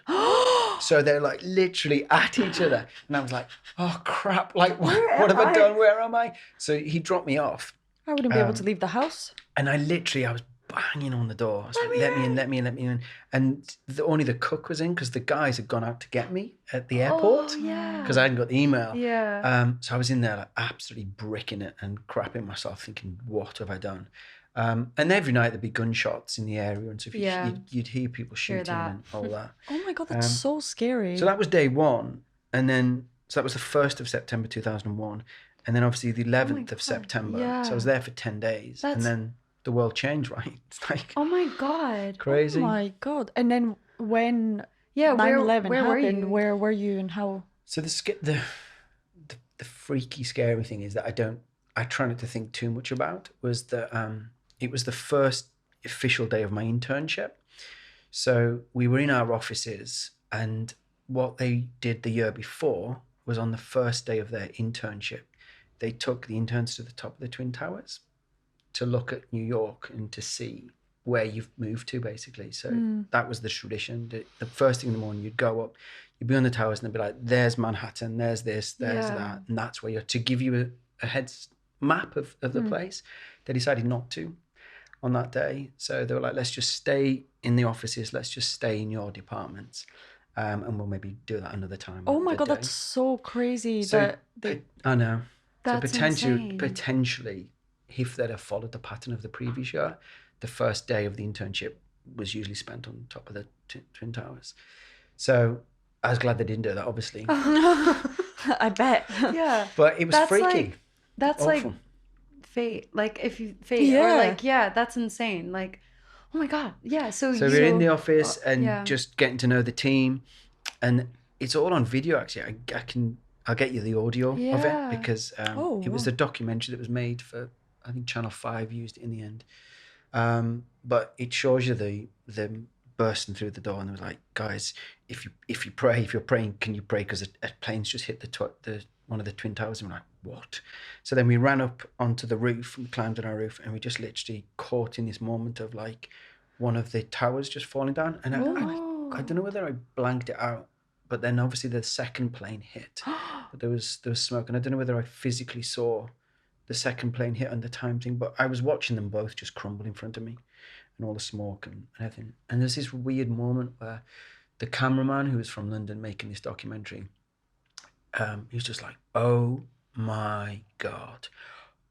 So they're like literally at each other. And I was like, oh crap, like what have I done? Where am I? So he dropped me off. I wouldn't be able to leave the house. And I was banging on the door. I was like, let me in, let me in, let me in. And only the cook was in because the guys had gone out to get me at the airport. Oh, yeah. Because I hadn't got the email. Yeah. So I was in there like absolutely bricking it and crapping myself thinking, what have I done? And every night there'd be gunshots in the area. And so you'd hear people shooting and all that. Oh my God, that's so scary. So that was day one. And then, so that was the 1st of September 2001. And then obviously the 11th of September. Yeah. So I was there for 10 days. And then the world changed, right? It's like... Oh my God. Crazy. Oh my God. And then when where 9/11 were happened, you? where were you and how? So the freaky, scary thing is that I try not to think too much about was that it was the first official day of my internship. So we were in our offices, and what they did the year before was on the first day of their internship, they took the interns to the top of the Twin Towers to look at New York and to see where you've moved to, basically. So that was the tradition. The first thing in the morning, you'd go up, you'd be on the towers, and they'd be like, there's Manhattan, there's this, there's that. And that's where you're, to give you a head map of the place. They decided not to on that day. So they were like, let's just stay in the offices, let's just stay in your departments. And we'll maybe do that another time. Oh my God, that's so crazy. So I know. That's so insane. potentially, if they'd have followed the pattern of the previous year, the first day of the internship was usually spent on top of the Twin Towers. So I was glad they didn't do that, obviously. I bet. Yeah. But it was freaky. Like, that's Awful. like fate. Like if you fate or like, that's insane. Like, oh my God. Yeah. So we're in the office and just getting to know the team, and it's all on video. Actually, I'll get you the audio of it because it was a documentary that was made for, I think Channel 5 used it in the end. But it shows you them bursting through the door, and they were like, guys, if you're praying, can you pray? Because a plane's just hit the one of the Twin Towers. And we're like, what? So then we ran up onto the roof and climbed on our roof, and we just literally caught in this moment of like one of the towers just falling down. And I don't know whether I blanked it out, but then obviously the second plane hit. But there was smoke, and I don't know whether I physically saw the second plane hit and the time thing, but I was watching them both just crumble in front of me, and all the smoke and everything. And there's this weird moment where the cameraman, who was from London making this documentary, he was just like, oh my God,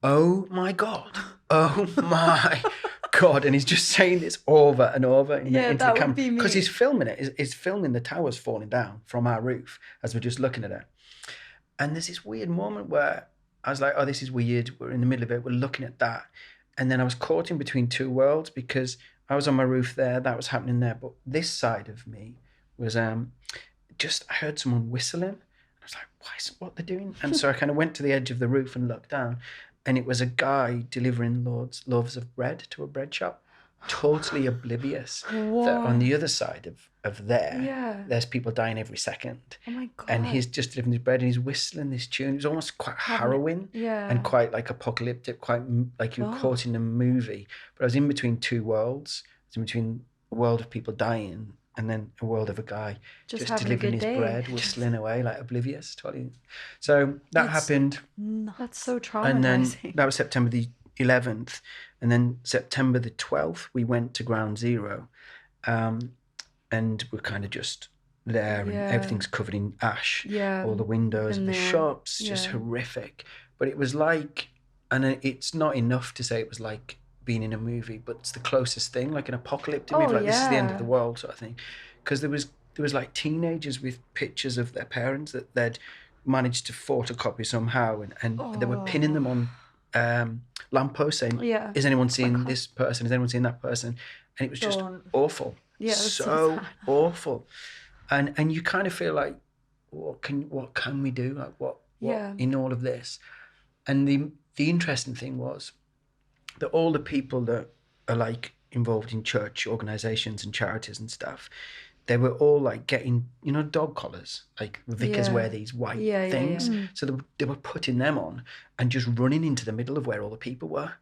oh my God, oh my God. And he's just saying this over and over into the camera, because he's filming it. He's filming the towers falling down from our roof as we're just looking at it. And there's this weird moment where I was like, oh, this is weird. We're in the middle of it. We're looking at that. And then I was caught in between two worlds, because I was on my roof there. That was happening there. But this side of me was I heard someone whistling. I was like, what they're doing? And so I kind of went to the edge of the roof and looked down. And it was a guy delivering loaves of bread to a bread shop, totally oblivious that on the other side of there, there's people dying every second. Oh my God. And he's just delivering his bread, and he's whistling this tune. It was almost quite harrowing and quite like apocalyptic, quite like you were caught in a movie. But I was in between two worlds. I was in between a world of people dying and then a world of a guy just delivering his bread, whistling away, like oblivious. Totally. So that happened. That's so traumatizing. And then that was September the 11th. And then September the 12th, we went to Ground Zero. And we're kind of just there, and everything's covered in ash. Yeah. All the windows of the shops, just horrific. But it was like, and it's not enough to say it was like being in a movie, but it's the closest thing, like an apocalyptic movie, like this is the end of the world sort of thing. Because there was like teenagers with pictures of their parents that they'd managed to photocopy somehow, and they were pinning them on lampposts saying, is anyone seeing this person? Is anyone seeing that person? And it was just awful. Yeah, so awful. And you kind of feel like, what can we do? Like what in all of this? And the interesting thing was that all the people that are like involved in church organizations and charities and stuff, they were all like getting, you know, dog collars, like vicars Yeah. wear these white Yeah, yeah, things. yeah. So they were putting them on and just running into the middle of where all the people were.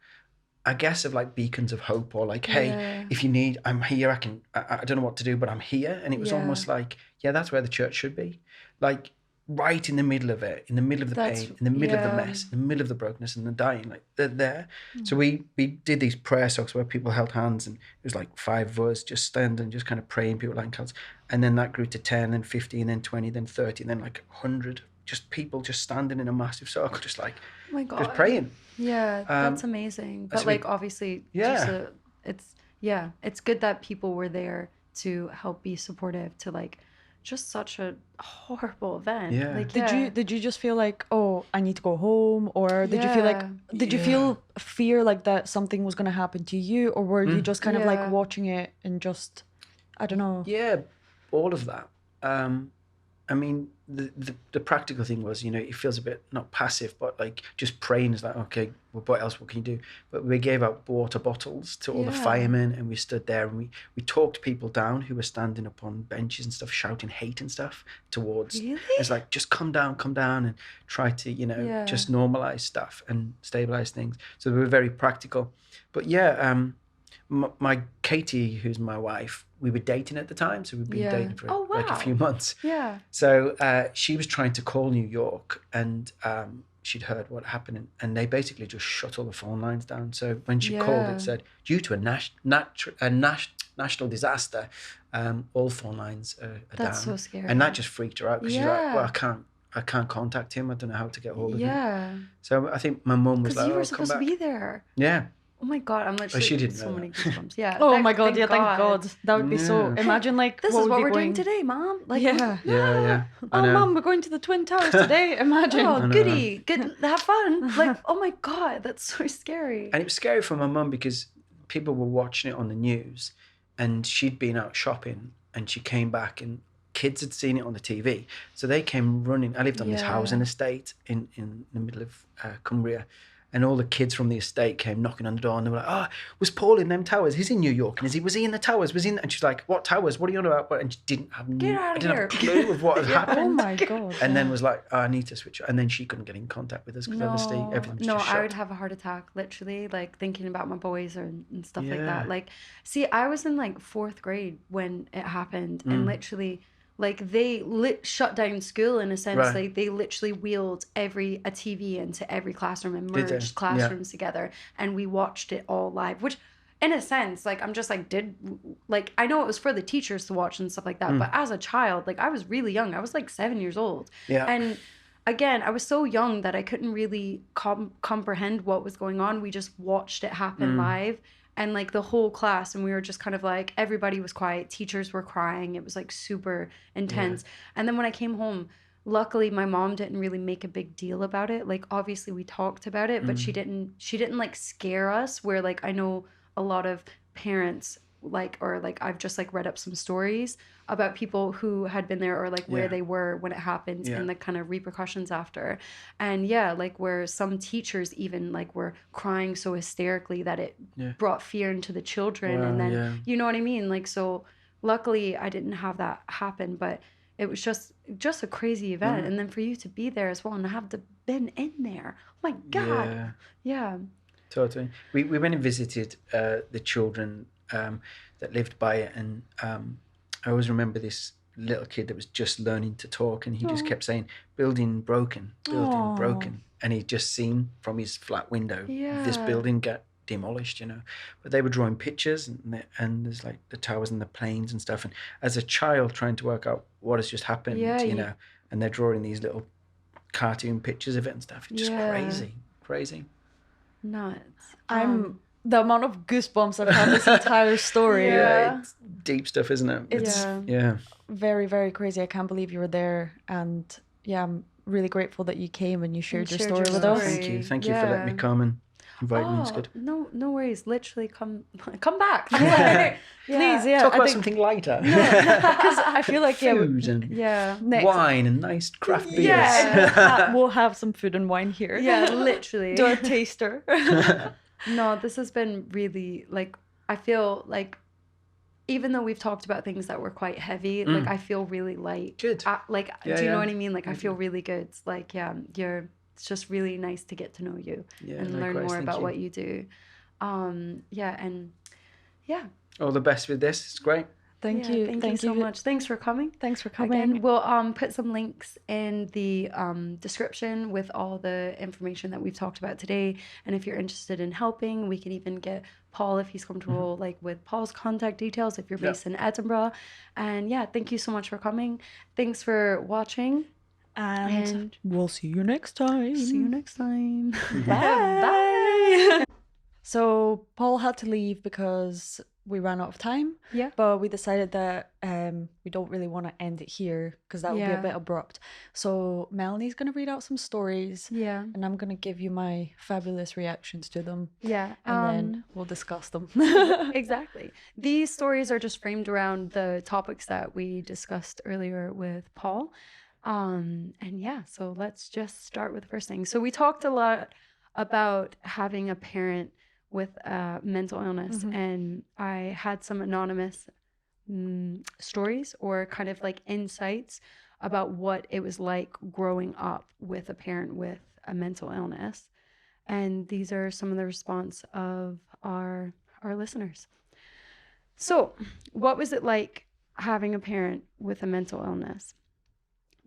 I guess of like beacons of hope, or like, hey, Yeah. if you need, I'm here. I don't know what to do, but I'm here. And it was Yeah. almost like, yeah, that's where the church should be. Like right in the middle of it, in the middle of the That's- pain, in the middle of the yeah. mess, in the middle of the brokenness and the dying, like they're there. So we did these prayer songs where people held hands, and it was like 5 of us just standing, just kind of praying, people like hands. And then that grew to 10, then 15, then 20, then 30, then like 100, just people just standing in a massive circle, just like, Oh my God. just praying. Yeah, that's amazing. But so like, we- obviously, Yeah. it's good that people were there to help be supportive to like just such a horrible event. Yeah. Like, Did you just feel like, oh, I need to go home, or did you feel like, Yeah. did you feel fear like that something was gonna happen to you, or were you just kind of Yeah. like watching it and just, I don't know. Yeah, all of that. I mean, the practical thing was, you know, it feels a bit not passive, but like just praying is like, okay, well, what else? What can you do? But we gave out water bottles to all the Yeah. firemen, and we stood there and we talked people down who were standing up on benches and stuff, shouting hate and stuff towards. Really? It's like, just come down, and try to, you know, Yeah. just normalize stuff and stabilize things. So we were very practical. But yeah, my Katie, who's my wife, we were dating at the time, so we'd been Yeah. dating for Oh, like a wow. few months. Yeah. So she was trying to call New York, and she'd heard what happened, and they basically just shut all the phone lines down. So when she called, Yeah. it said, due to a national disaster, all phone lines are That's down. so scary. And that just freaked her out, because she's like, Yeah. well, I can't contact him. I don't know how to get hold of him. Yeah. So I think my mum was Because like, you were come supposed to back. be there. Yeah. Oh my God, I'm literally she didn't so know many that. goosebumps. Yeah. Oh my God, yeah, thank God. That would be so, Yeah. imagine like, This what is would what be we're going... doing today, Mom. Like, Yeah. Yeah. I Oh, know. Mom, we're going to the Twin Towers today. Imagine. Oh, know. goody. Good. Have fun. Like, oh my God, that's so scary. And it was scary for my mum, because people were watching it on the news, and she'd been out shopping, and she came back, and kids had seen it on the TV. So they came running. I lived on this Yeah. housing estate in the middle of Cumbria. And all the kids from the estate came knocking on the door, and they were like, "Oh, was Paul in them towers? He's in New York, and was he in the towers? Was he in?" And she's like, "What towers? What are you on about?" And she didn't have Get out I of didn't have a here. clue of what had Yeah. happened. Oh my God. And then yeah. was like, "Oh, I need to switch." And then she couldn't get in contact with us, because obviously everything was no, just shut. I would have a heart attack, literally, like thinking about my boys and stuff like Yeah. that. Like, see, I was in like 4th grade when it happened, and literally, like they shut down school in a sense. Right. Like they literally wheeled a TV into every classroom and Did they? merged classrooms together, and we watched it all live. Which, in a sense, like I'm just like I know it was for the teachers to watch and stuff like that, but as a child, like I was really young. I was like 7 years old, Yeah. and again, I was so young that I couldn't really comprehend what was going on. We just watched it happen live, and like the whole class, and we were just kind of like, everybody was quiet. Teachers were crying. It was like super intense. And then when I came home, luckily my mom didn't really make a big deal about it. Like obviously we talked about it, but she didn't like scare us, where like I know a lot of parents I've just like read up some stories about people who had been there, or like where Yeah. they were when it happened, Yeah. and the kind of repercussions after. And yeah, like where some teachers even like were crying so hysterically that it Yeah. brought fear into the children. Wow, And then yeah. you know what I mean? Like, so luckily I didn't have that happen, but it was just a crazy event. And then for you to be there as well and have to been in there. Oh my God. Yeah. Yeah. Totally. We went and visited the children that lived by it, and I always remember this little kid that was just learning to talk, and he just kept saying, "Building broken, building Aw. broken," and he'd just seen from his flat window this Yeah. building get demolished, you know. But they were drawing pictures, and there's like the towers and the planes and stuff, and as a child trying to work out what has just happened, Yeah, you you- know, and they're drawing these little cartoon pictures of it and stuff. It's just Yeah. crazy. Nuts. The amount of goosebumps I've had this entire story. Yeah. It's deep stuff, isn't it? It's Yeah. very, very crazy. I can't believe you were there. And yeah, I'm really grateful that you came and you shared your shared story your with Oh, us. story. Thank you for letting me Yeah. come and invite me. It's good. No worries. Literally come back. Yeah. Please, yeah. Talk I about think something lighter. because I feel like Food and Yeah. next. wine and nice craft beers. Yeah. We'll have some food and wine here. Yeah, literally. Do a taster. No, this has been really like I feel like even though we've talked about things that were quite heavy, like I feel really light. Good. Like, Yeah, do you know yeah. what I mean? Like, I feel really good. It's like, yeah, it's just really nice to get to know you and learn likewise, more thank about you. what you do. Yeah, and yeah. All the best with this. It's great. Thank Yeah, you. Thank you so much. Thanks for coming. Thanks for coming. Again, we'll put some links in the description with all the information that we've talked about today. And if you're interested in helping, we can even get Paul, if he's comfortable, like with Paul's contact details, if you're based in Edinburgh. And yeah, thank you so much for coming. Thanks for watching. And we'll see you next time. See you next time. Bye. Bye. So Paul had to leave because we ran out of time. Yeah. But we decided that we don't really want to end it here because that would be a bit abrupt. So Melanie's going to read out some stories. Yeah. And I'm going to give you my fabulous reactions to them. Yeah. And then we'll discuss them. Exactly. These stories are just framed around the topics that we discussed earlier with Paul. And yeah, so let's just start with the first thing. So we talked a lot about having a parent with mental illness, and I had some anonymous stories or kind of like insights about what it was like growing up with a parent with a mental illness. And these are some of the response of our listeners. So, what was it like having a parent with a mental illness?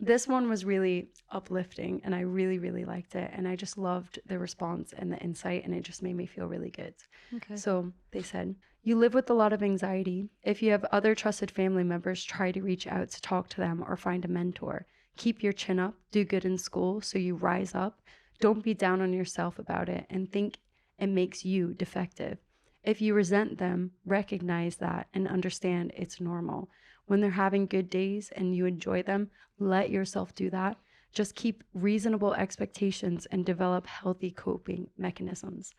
This one was really uplifting, and I really, really liked it. And I just loved the response and the insight, and it just made me feel really good. Okay. So they said, you live with a lot of anxiety. If you have other trusted family members, try to reach out to talk to them or find a mentor. Keep your chin up, do good in school so you rise up. Don't be down on yourself about it and think it makes you defective. If you resent them, recognize that and understand it's normal. When they're having good days and you enjoy them, let yourself do that. Just keep reasonable expectations and develop healthy coping mechanisms.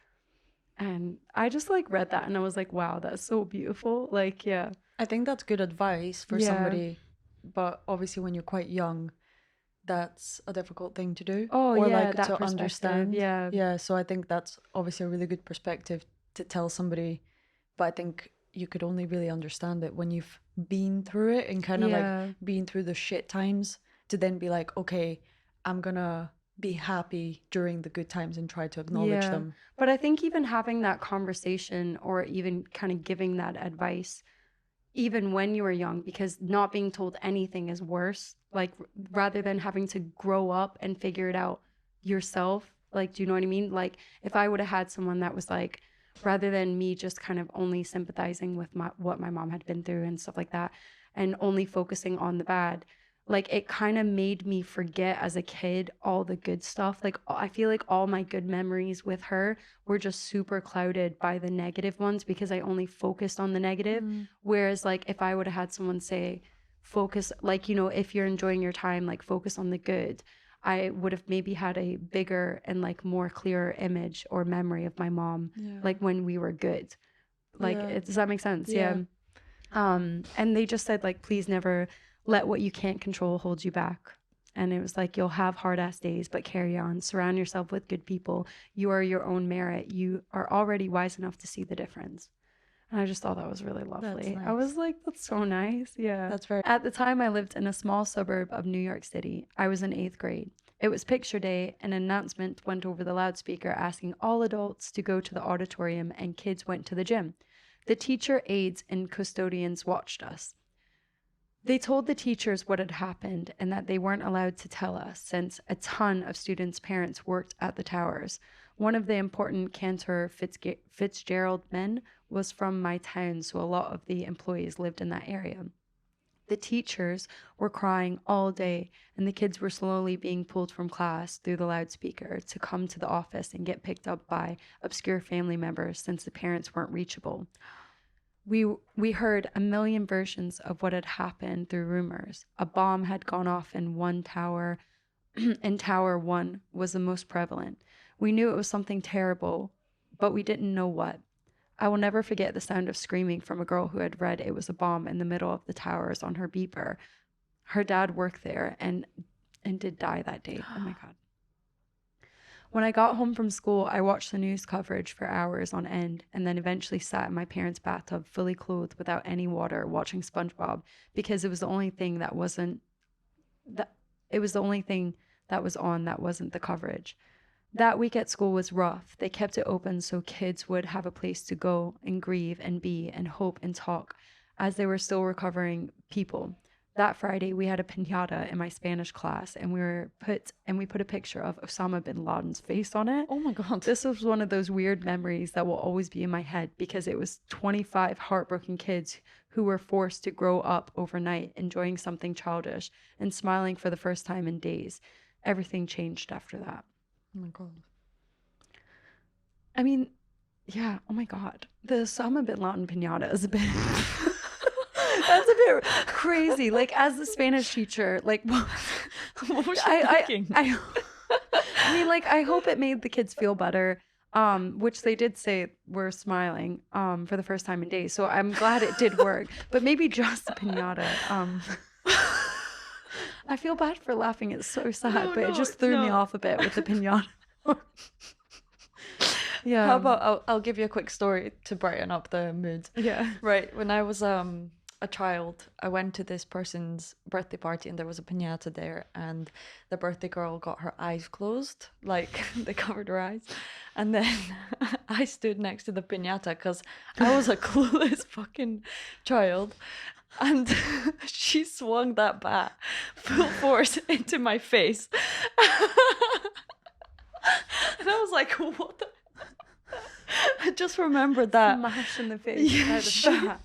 And I just like read that and I was like, wow, that's so beautiful. Like, yeah. I think that's good advice for somebody, but obviously when you're quite young, that's a difficult thing to do. Oh, or yeah, like that to perspective, understand. yeah. Yeah, so I think that's obviously a really good perspective to tell somebody, but I think you could only really understand it when you've been through it and kind of like been through the shit times to then be like, okay, I'm gonna be happy during the good times and try to acknowledge them. But I think even having that conversation or even kind of giving that advice, even when you were young, because not being told anything is worse. Like, rather than having to grow up and figure it out yourself. Like, do you know what I mean? Like, if I would have had someone that was like, rather than me just kind of only sympathizing with what my mom had been through and stuff like that, and only focusing on the bad, like it kind of made me forget as a kid all the good stuff. Like I feel like all my good memories with her were just super clouded by the negative ones because I only focused on the negative. Whereas like if I would have had someone say, focus, like, you know, if you're enjoying your time, like focus on the good, I would have maybe had a bigger and like more clearer image or memory of my mom, like when we were good. Like, does that make sense? Yeah. And they just said like, please never let what you can't control hold you back. And it was like, you'll have hard ass days, but carry on. Surround yourself with good people. You are your own merit. You are already wise enough to see the difference. And I just thought that was really lovely. Nice. I was like, that's so nice. Yeah. That's very... At the time, I lived in a small suburb of New York City. I was in 8th grade. It was picture day. An announcement went over the loudspeaker asking all adults to go to the auditorium and kids went to the gym. The teacher, aides, and custodians watched us. They told the teachers what had happened and that they weren't allowed to tell us since a ton of students' parents worked at the towers. One of the important Cantor Fitzgerald men was from my town, so a lot of the employees lived in that area. The teachers were crying all day, and the kids were slowly being pulled from class through the loudspeaker to come to the office and get picked up by obscure family members since the parents weren't reachable. We heard a million versions of what had happened through rumors. A bomb had gone off in one tower, and Tower 1 was the most prevalent. We knew it was something terrible, but we didn't know what. I will never forget the sound of screaming from a girl who had read it was a bomb in the middle of the towers on her beeper. Her dad worked there and did die that day. Oh my God. When I got home from school, I watched the news coverage for hours on end and then eventually sat in my parents' bathtub fully clothed without any water watching SpongeBob because it was the only thing that wasn't that it was the only thing that was on that wasn't the coverage. That week at school was rough. They kept it open so kids would have a place to go and grieve and be and hope and talk as they were still recovering people. That Friday we had a piñata in my Spanish class and we put a picture of Osama bin Laden's face on it. Oh my God. This was one of those weird memories that will always be in my head because it was 25 heartbroken kids who were forced to grow up overnight enjoying something childish and smiling for the first time in days. Everything changed after that. Oh my God. I mean, yeah, oh my God. The Osama bin Laden piñata is a bit... That's a bit crazy. Like, as the Spanish teacher, like... What was she thinking? I mean, like, I hope it made the kids feel better, which they did say were smiling for the first time in days. So I'm glad it did work. But maybe just the piñata. I feel bad for laughing. It's so sad, but it just threw me off a bit with the piñata. Yeah. How about I'll give you a quick story to brighten up the mood. Yeah. Right. When I was a child, I went to this person's birthday party and there was a piñata there, and the birthday girl got her eyes closed, like they covered her eyes, and then I stood next to the piñata because I was a clueless fucking child, and she swung that bat full force into my face. And I was like, what the... I just remembered that. Smash in the face. Yeah,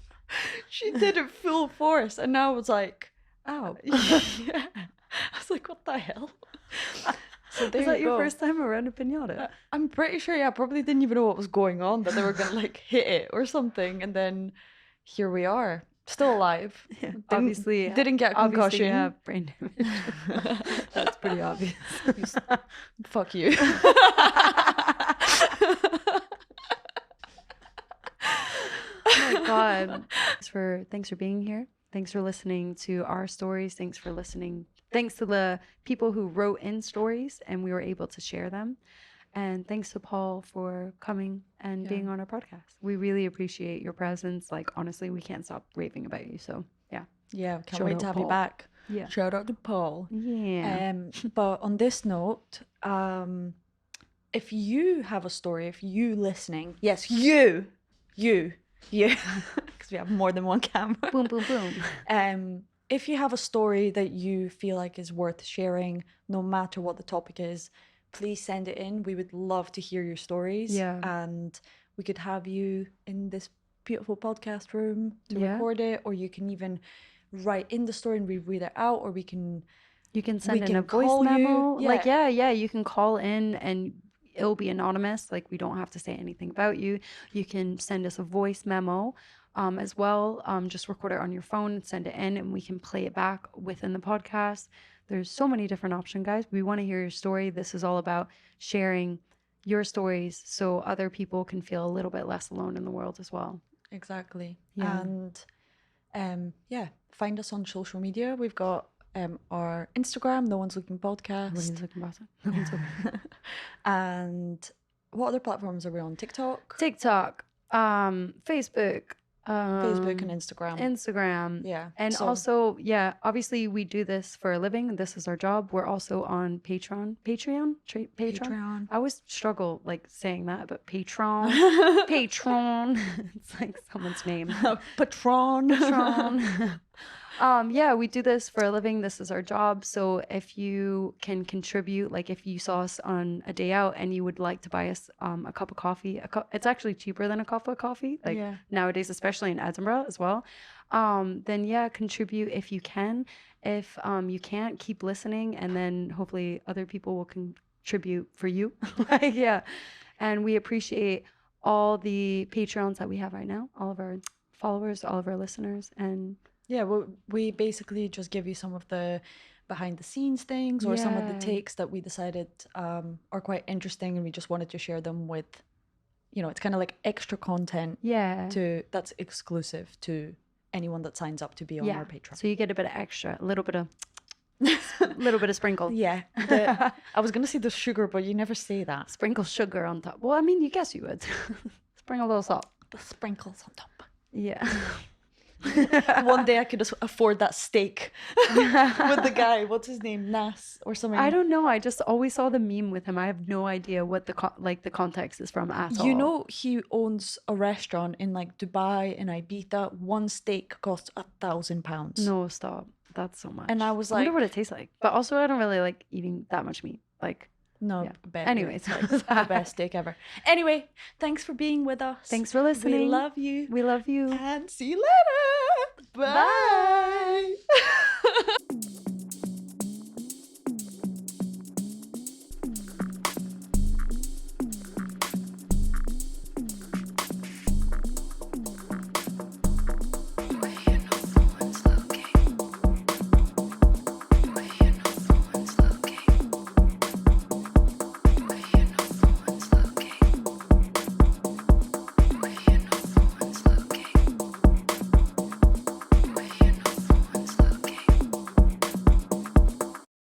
she did it full force, and I was like, ow. Yeah. I was like, what the hell? So there Was that you your go. first time around a piñata? I'm pretty sure, yeah, I probably didn't even know what was going on, that they were gonna like hit it or something, and then here we are, still alive. Yeah, Didn't- didn't get a concussion. Yeah, brain damage. That's pretty obvious. Fuck you. Oh my God. Thanks for being here. Thanks for listening to our stories. Thanks to the people who wrote in stories and we were able to share them. And thanks to Paul for coming and being on our podcast. We really appreciate your presence. Like, honestly, we can't stop raving about you. So yeah. Yeah, can't Shout wait out to have Paul. you back. Yeah. Shout out to Paul. Yeah. But on this note, if you have a story, if you listening, yes, you, because we have more than one camera. Boom, boom, boom. If you have a story that you feel like is worth sharing, no matter what the topic is, please send it in. We would love to hear your stories. Yeah. And we could have you in this beautiful podcast room to Yeah. record it, or you can even write in the story and we read it out, or You can send in can a voice call you. memo. Like, Yeah. you can call in and it'll be anonymous. Like, we don't have to say anything about you. You can send us a voice memo as well. Just record it on your phone and send it in and we can play it back within the podcast. There's so many different options, guys. We want to hear your story. This is all about sharing your stories so other people can feel a little bit less alone in the world as well. Exactly. Yeah. And find us on social media. We've got our Instagram, No One's Looking Podcast. Nobody's looking about it. No one's looking. And what other platforms are we on? TikTok? TikTok, Facebook, Facebook and Instagram. Instagram. Yeah. And so- also, obviously we do this for a living. This is our job. We're also on Patreon. Patreon. I always struggle like saying that, but Patreon. Patron. It's like someone's name. Patron. Patron. We do this for a living. This is our job. So if you can contribute, like if you saw us on a day out and you would like to buy us a cup of coffee, it's actually cheaper than a cup of coffee, like nowadays, especially in Edinburgh as well. Then contribute if you can. If you can't, keep listening, and then hopefully other people will contribute for you. And we appreciate all the Patreons that we have right now, all of our followers, all of our listeners, and Yeah, well, we basically just give you some of the behind the scenes things or some of the takes that we decided are quite interesting, and we just wanted to share them with, it's kind of like extra content that's exclusive to anyone that signs up to be on our Patreon. So you get a bit of extra, a little bit of A little bit of sprinkle. Yeah. I was going to say the sugar, but you never say that. Sprinkle sugar on top. Well, I mean, you guess you would. Sprinkle a little salt. The sprinkles on top. Yeah. One day I could afford that steak with the guy. What's his name? Nas or something. I don't know. I just always saw the meme with him. I have no idea what the the context is from at all. You know, he owns a restaurant in like Dubai and Ibiza. One steak costs £1,000. No, stop. That's so much. And I was I wonder like, what it tastes like. But also, I don't really like eating that much meat. Like, no, yeah. I bet Anyways. it's like the best steak ever. Anyway, thanks for being with us. Thanks for listening. We love you. We love you. And see you later. Bye.